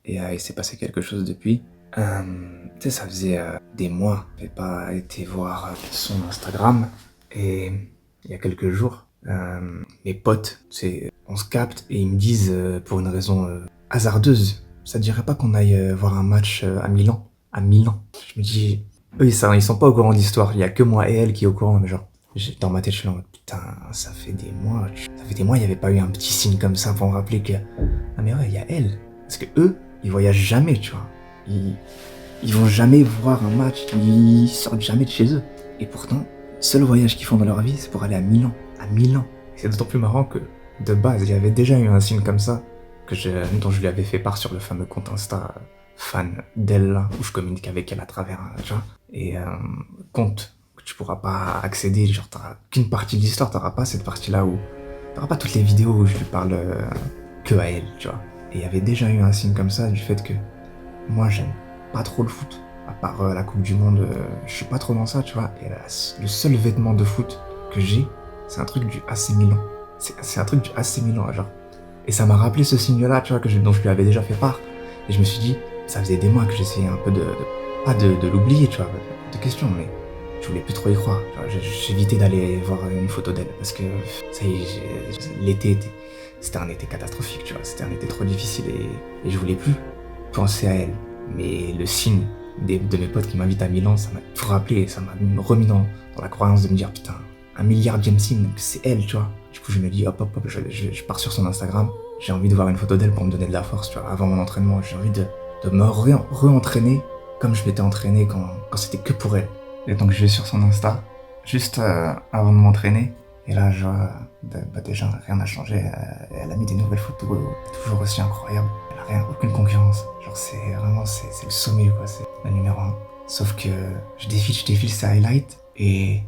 Et il s'est passé quelque chose depuis. Tu sais, ça faisait des mois que j'avais pas été voir son Instagram. Et il y a quelques jours, mes potes, on se capte et ils me disent, pour une raison hasardeuse, ça te dirait pas qu'on aille voir un match à Milan? À Milan. Je me dis, eux ils sont pas au courant de l'histoire, il y a que moi et elle qui est au courant, mais genre, dans ma tête je suis là en mode, putain, ça fait des mois, il y avait pas eu un petit signe comme ça pour me rappeler que, ah mais ouais, il y a elle. Parce que eux, ils voyagent jamais, tu vois. Ils vont jamais voir un match, ils sortent jamais de chez eux. Et pourtant, le seul voyage qu'ils font dans leur vie, c'est pour aller à Milan. À Milan. Et c'est d'autant plus marrant que, de base, il y avait déjà eu un signe comme ça, dont je lui avais fait part sur le fameux compte Insta fan d'elle, là, où je communique avec elle à travers, tu vois. Et compte que tu pourras pas accéder, genre t'auras qu'une partie de l'histoire, t'auras pas cette partie-là où... T'auras pas toutes les vidéos où je lui parle que à elle, tu vois. Et il y avait déjà eu un signe comme ça, du fait que moi j'aime pas trop le foot. À part la Coupe du Monde, je suis pas trop dans ça, tu vois. Et le seul vêtement de foot que j'ai, c'est un truc du AC Milan. C'est un truc du AC Milan, genre. Et ça m'a rappelé ce signe-là, tu vois, dont je lui avais déjà fait part. Et je me suis dit, ça faisait des mois que j'essayais un peu pas de l'oublier, tu vois, de question, mais je voulais plus trop y croire. J'évitais d'aller voir une photo d'elle, parce que, ça y est, l'été c'était un été catastrophique, tu vois. C'était un été trop difficile et je voulais plus penser à elle. Mais le signe de mes potes qui m'invitent à Milan, ça m'a tout rappelé, ça m'a remis dans la croyance de me dire, putain, 1 milliard signe, c'est elle, tu vois. Du coup, je me dis, hop, je pars sur son Instagram, j'ai envie de voir une photo d'elle pour me donner de la force, tu vois. Avant mon entraînement, j'ai envie de me re-entraîner comme je m'étais entraîné quand c'était que pour elle. Et donc, je vais sur son Insta, juste avant de m'entraîner. Et là, je vois, déjà, rien n'a changé. Elle a mis des nouvelles photos, toujours aussi incroyables. Elle a aucune concurrence. Genre, c'est le sommet, quoi. C'est la numéro 1. Sauf que je défile ses highlights. Et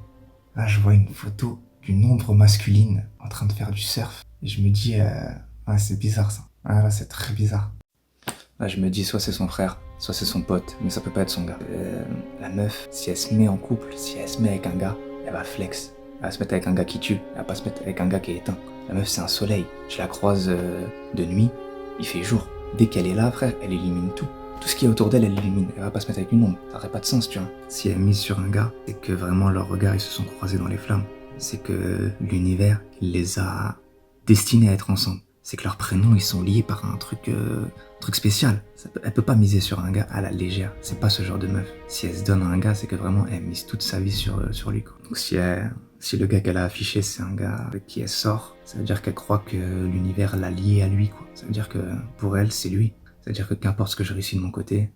là, je vois une photo d'une ombre masculine en train de faire du surf. Et je me dis, c'est bizarre, ça. Ah, là, c'est très bizarre. Là, je me dis, soit c'est son frère, soit c'est son pote. Mais ça peut pas être son gars. La meuf, si elle se met en couple, si elle se met avec un gars, elle va flex. Elle va se mettre avec un gars qui tue, elle va pas se mettre avec un gars qui est éteint. La meuf, c'est un soleil. Je la croise de nuit, il fait jour. Dès qu'elle est là, frère, elle élimine tout. Tout ce qui est autour d'elle, elle élimine. Elle va pas se mettre avec une ombre. Ça aurait pas de sens, tu vois. Si elle est mise sur un gars, c'est que vraiment leurs regards, ils se sont croisés dans les flammes. C'est que l'univers, il les a destinés à être ensemble. C'est que leurs prénoms, ils sont liés par un truc spécial. Elle peut pas miser sur un gars à la légère. C'est pas ce genre de meuf. Si elle se donne à un gars, c'est que vraiment, elle mise toute sa vie sur lui, quoi. Donc si le gars qu'elle a affiché, c'est un gars avec qui elle sort, ça veut dire qu'elle croit que l'univers l'a lié à lui, quoi. Ça veut dire que pour elle, c'est lui. Ça veut dire que qu'importe ce que je réussis de mon côté,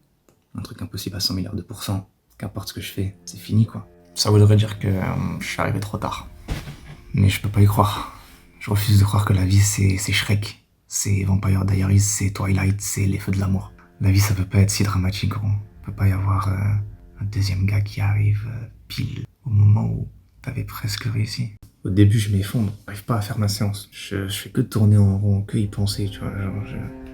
un truc impossible à 100 milliards de %, qu'importe ce que je fais, c'est fini, quoi. Ça voudrait dire que je suis arrivé trop tard. Mais je peux pas y croire. Je refuse de croire que la vie, c'est Shrek, c'est Vampire Diaries, c'est Twilight, c'est les feux de l'amour. La vie, ça peut pas être si dramatique, gros. Peut pas y avoir un deuxième gars qui arrive pile au moment où t'avais presque réussi. Au début, je m'effondre, j'arrive pas à faire ma séance. Je fais que tourner en rond, que y penser, tu vois.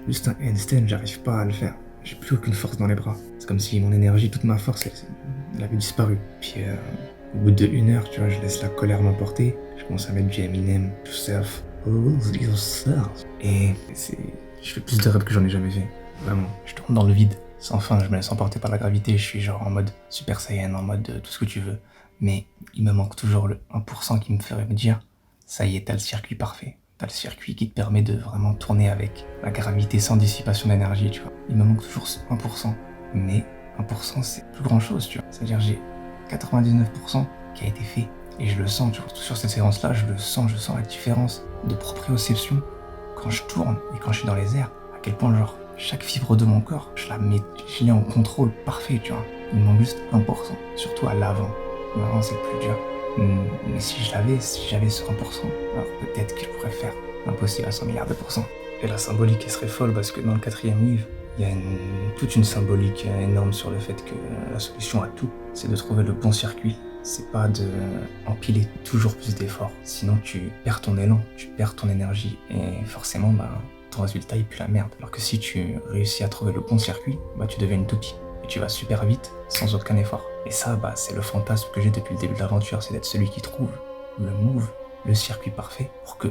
Juste un handstand, j'arrive pas à le faire. J'ai plus aucune force dans les bras. C'est comme si mon énergie, toute ma force, elle avait disparu. Puis au bout de 1 heure, tu vois, je laisse la colère m'emporter. Je commence à mettre du Eminem, Yourself. Lose yourself. Et je fais plus de rêves que j'en ai jamais fait. Vraiment, je tourne dans le vide. Sans fin, je me laisse emporter par la gravité. Je suis genre en mode Super Saiyan, en mode tout ce que tu veux. Mais il me manque toujours le 1% qui me ferait me dire, ça y est, t'as le circuit parfait. T'as le circuit qui te permet de vraiment tourner avec la gravité sans dissipation d'énergie, tu vois. Il me manque toujours ce 1%. Mais 1%, c'est plus grand chose, tu vois. C'est-à-dire, j'ai 99% qui a été fait. Et je le sens, tu vois. Sur cette séance-là, je sens la différence de proprioception quand je tourne et quand je suis dans les airs. À quel point, genre, chaque fibre de mon corps, je l'ai en contrôle parfait, tu vois. Il me manque juste 1%, surtout à l'avant. Vraiment, c'est le plus dur. Mais si j'avais ce 1%, alors peut-être que je pourrais faire l'impossible à 100 milliards de %. Et la symbolique, elle serait folle parce que dans le 4e livre, il y a toute une symbolique énorme sur le fait que la solution à tout, c'est de trouver le bon circuit. C'est pas de empiler toujours plus d'efforts. Sinon, tu perds ton élan, tu perds ton énergie. Et forcément, ton résultat, il pue la merde. Alors que si tu réussis à trouver le bon circuit, tu deviens une toupie. Et tu vas super vite, sans aucun effort. Et ça, c'est le fantasme que j'ai depuis le début de l'aventure, c'est d'être celui qui trouve le move, le circuit parfait, pour que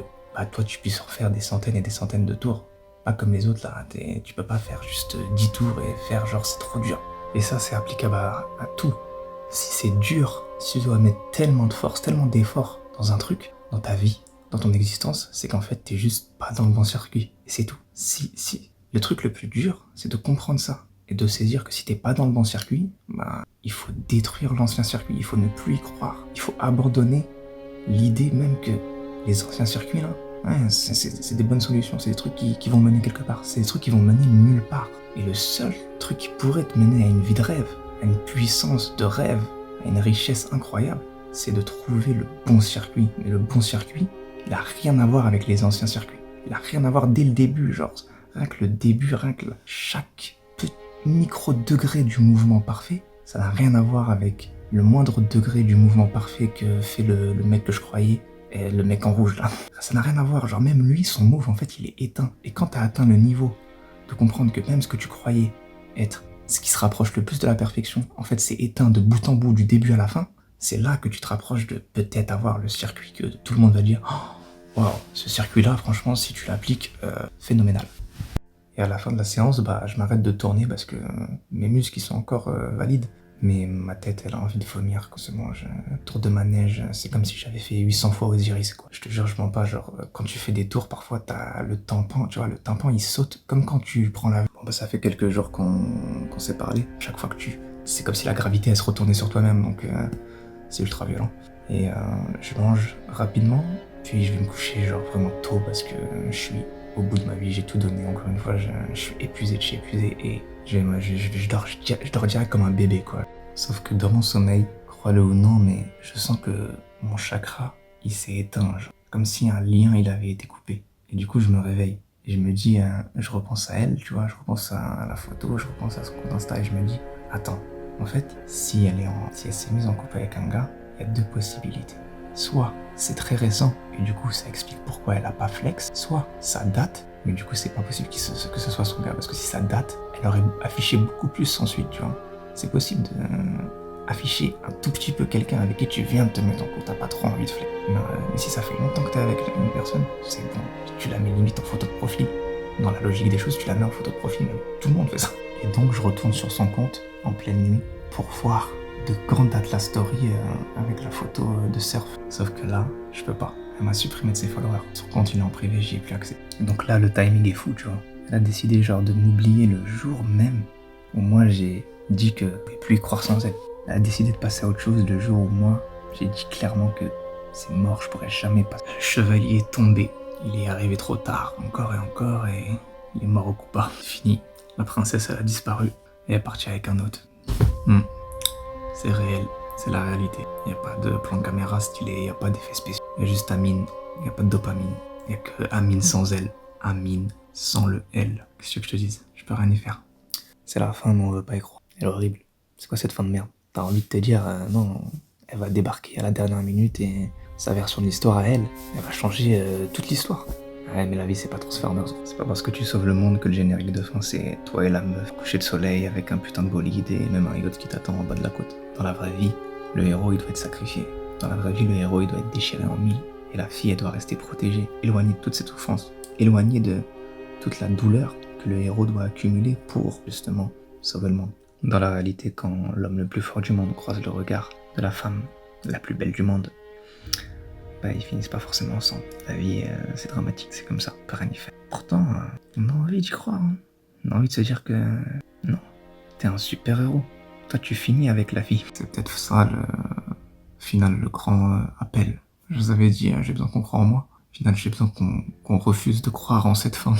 toi, tu puisses refaire des centaines et des centaines de tours. Pas comme les autres là, tu peux pas faire juste 10 tours et faire genre c'est trop dur. Et ça c'est applicable à tout. Si c'est dur, si tu dois mettre tellement de force, tellement d'efforts dans un truc, dans ta vie, dans ton existence, c'est qu'en fait t'es juste pas dans le bon circuit. Et c'est tout. Si. Le truc le plus dur, c'est de comprendre ça. Et de saisir que si t'es pas dans le bon circuit, il faut détruire l'ancien circuit, il faut ne plus y croire. Il faut abandonner l'idée même que les anciens circuits là, ouais, c'est des bonnes solutions, c'est des trucs qui vont mener quelque part, c'est des trucs qui vont mener nulle part. Et le seul truc qui pourrait te mener à une vie de rêve, à une puissance de rêve, à une richesse incroyable, c'est de trouver le bon circuit. Mais le bon circuit, il a rien à voir avec les anciens circuits. Il a rien à voir dès le début, genre, rien que le début, rien que chaque petit micro-degré du mouvement parfait, ça n'a rien à voir avec le moindre degré du mouvement parfait que fait le mec que je croyais, et le mec en rouge là. Ça n'a rien à voir, genre même lui, son move en fait il est éteint. Et quand t'as atteint le niveau de comprendre que même ce que tu croyais être ce qui se rapproche le plus de la perfection, en fait c'est éteint de bout en bout, du début à la fin, c'est là que tu te rapproches de peut-être avoir le circuit que tout le monde va dire « Wow, ce circuit-là, franchement, si tu l'appliques, phénoménal. » Et à la fin de la séance, je m'arrête de tourner parce que mes muscles ils sont encore valides. Mais ma tête, elle a envie de vomir quand c'est bon. Tour de manège, c'est comme si j'avais fait 800 fois Osiris, quoi. Je te jure, je mens pas, genre, quand tu fais des tours, parfois t'as le tympan, tu vois, le tympan il saute, comme quand tu prends l'avion. Bon, ça fait quelques jours qu'on s'est parlé. Chaque fois que c'est comme si la gravité, elle se retournait sur toi-même, donc c'est ultra violent. Et je mange rapidement, puis je vais me coucher, genre, vraiment tôt, parce que je suis au bout de ma vie, j'ai tout donné. Encore une fois, je suis épuisé de chez épuisé, et je dors direct comme un bébé, quoi. Sauf que dans mon sommeil, crois-le ou non, mais je sens que mon chakra, il s'est éteint, genre, comme si un lien, il avait été coupé. Et du coup, je me réveille. Et je me dis, je repense à elle, tu vois, je repense à la photo, je repense à son compte Insta, et je me dis, attends, en fait, si elle s'est mise en couple avec un gars, il y a deux possibilités. Soit c'est très récent, et du coup, ça explique pourquoi elle a pas flex, soit ça date, mais du coup, c'est pas possible que ce soit son gars, parce que si ça date, elle aurait affiché beaucoup plus ensuite, tu vois. C'est possible de afficher un tout petit peu quelqu'un avec qui tu viens de te mettre en couple, t'as pas trop envie de flex. Mais si ça fait longtemps que t'es avec une personne, c'est bon, tu la mets limite en photo de profil. Dans la logique des choses, tu la mets en photo de profil, même tout le monde fait ça. Et donc, je retourne sur son compte en pleine nuit pour voir de quand date la story avec la photo de surf. Sauf que là, je peux pas. Elle m'a supprimé de ses followers. Son compte, il est en privé, j'y ai plus accès. Donc là, le timing est fou, tu vois. Elle a décidé genre de m'oublier le jour même où moi j'ai dit que je ne pouvais plus y croire sans elle. Elle a décidé de passer à autre chose le jour où moi j'ai dit clairement que c'est mort, je pourrais jamais passer. Le chevalier est tombé. Il est arrivé trop tard, encore, et il est mort au coupa. Fini. La princesse, elle a disparu et elle est partie avec un autre. C'est réel, c'est la réalité. Il n'y a pas de plan de caméra stylé, il n'y a pas d'effets spéciaux. Il y a juste Amine, il n'y a pas de dopamine. Il n'y a que Amine sans elle. Amine sans le L. Qu'est-ce que je te dise? Je peux rien y faire. C'est la fin, mais on veut pas y croire. Elle est horrible. C'est quoi cette fin de merde? T'as envie de te dire, non, elle va débarquer à la dernière minute et sa version de l'histoire à elle va changer toute l'histoire. Ouais, mais la vie, c'est pas Transformers. C'est pas parce que tu sauves le monde que le générique de fin, c'est toi et la meuf, coucher de soleil avec un putain de bolide et même un yacht qui t'attend en bas de la côte. Dans la vraie vie, le héros, il doit être sacrifié. Dans la vraie vie, le héros, il doit être déchiré en mille. Et la fille, elle doit rester protégée, éloignée de toute cette souffrance, éloignée de toute la douleur que le héros doit accumuler pour, justement, sauver le monde. Dans la réalité, quand l'homme le plus fort du monde croise le regard de la femme la plus belle du monde, ils finissent pas forcément ensemble. La vie, c'est dramatique, c'est comme ça, on peut rien y faire. Pourtant, on a envie d'y croire, hein. On a envie de se dire que non, t'es un super héros. Toi, tu finis avec la vie. C'est peut-être ça le final, le grand appel. Je vous avais dit, j'ai besoin qu'on croie en moi. Au final, j'ai besoin qu'on refuse de croire en cette fin.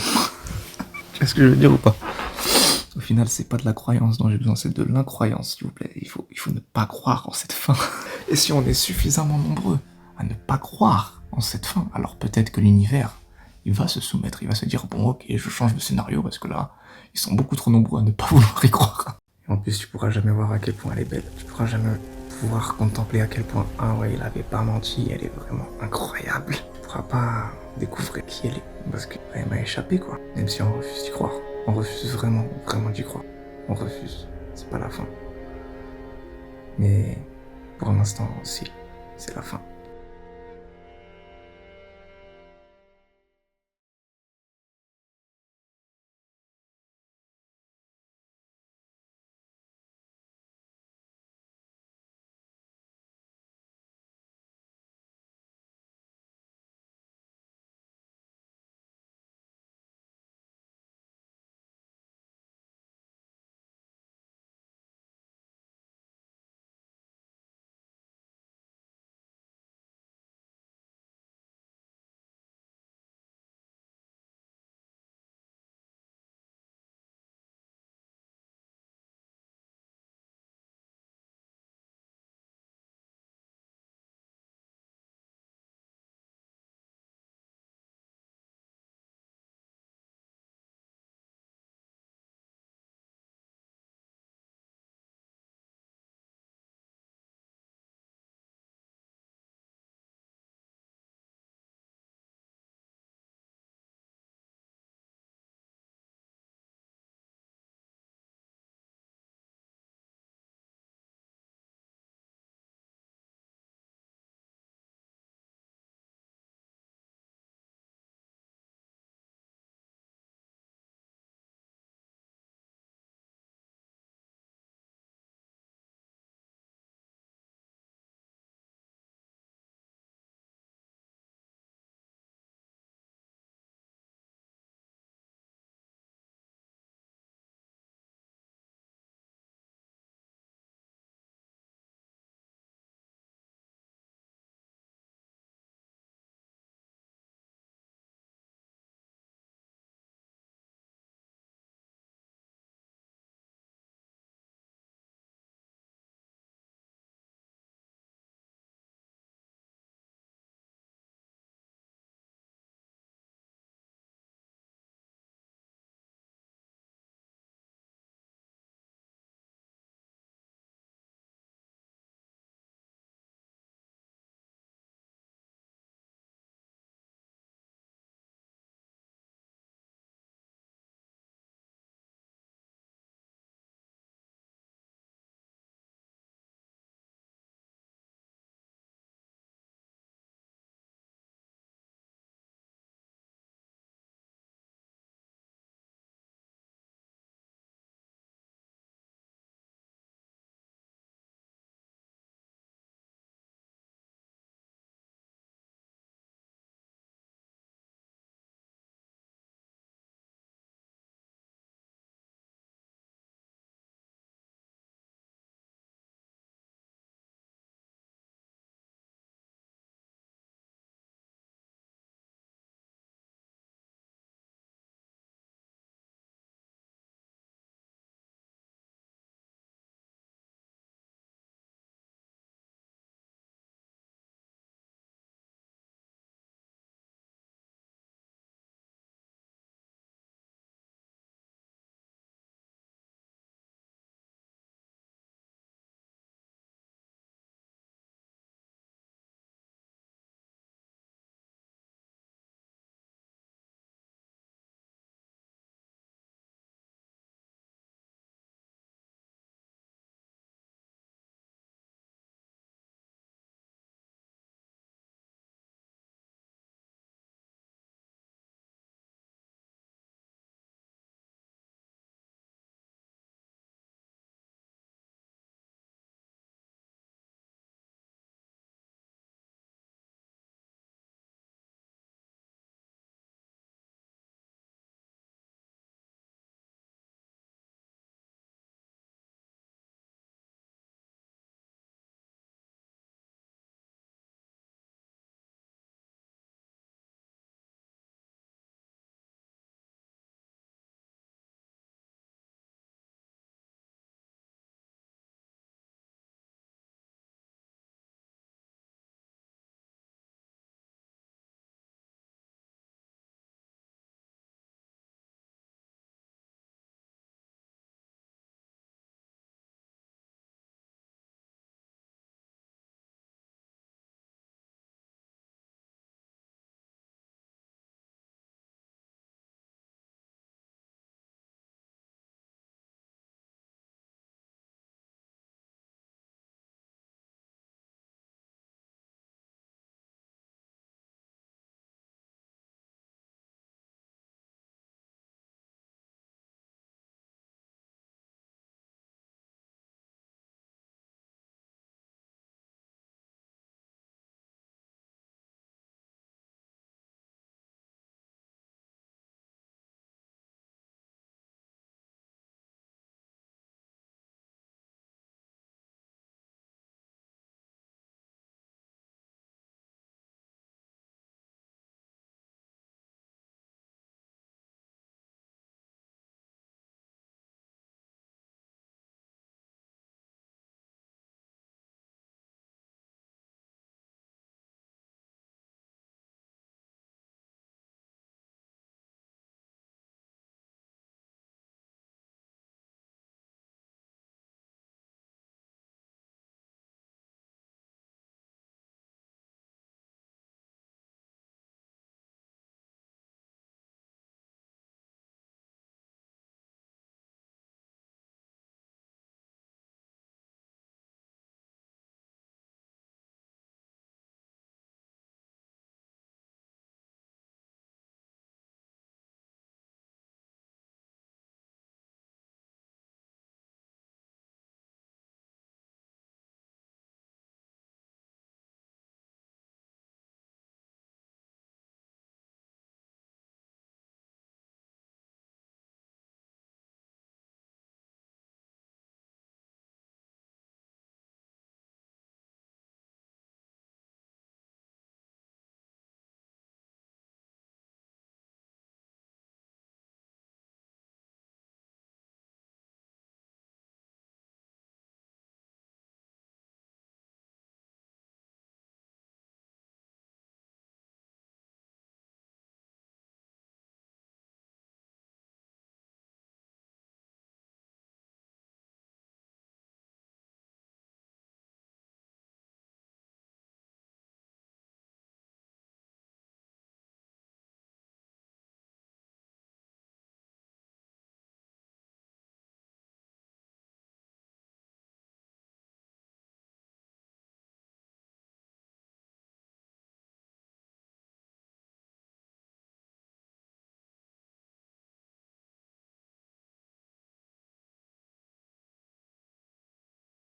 Tu vois ce que je veux dire ou pas? Au final, c'est pas de la croyance dont j'ai besoin, c'est de l'incroyance, s'il vous plaît. Il faut ne pas croire en cette fin. Et si on est suffisamment nombreux à ne pas croire en cette fin, alors peut-être que l'univers, il va se soumettre, il va se dire, bon ok, je change de scénario parce que là, ils sont beaucoup trop nombreux à ne pas vouloir y croire. Et en plus, tu pourras jamais voir à quel point elle est belle. Tu pourras jamais pouvoir contempler à quel point, ah ouais, il avait pas menti, elle est vraiment incroyable. Tu pourras pas découvrir qui elle est, parce qu'elle m'a échappé, quoi. Même si on refuse d'y croire. On refuse vraiment, vraiment d'y croire. On refuse. C'est pas la fin. Mais pour l'instant, si, c'est la fin.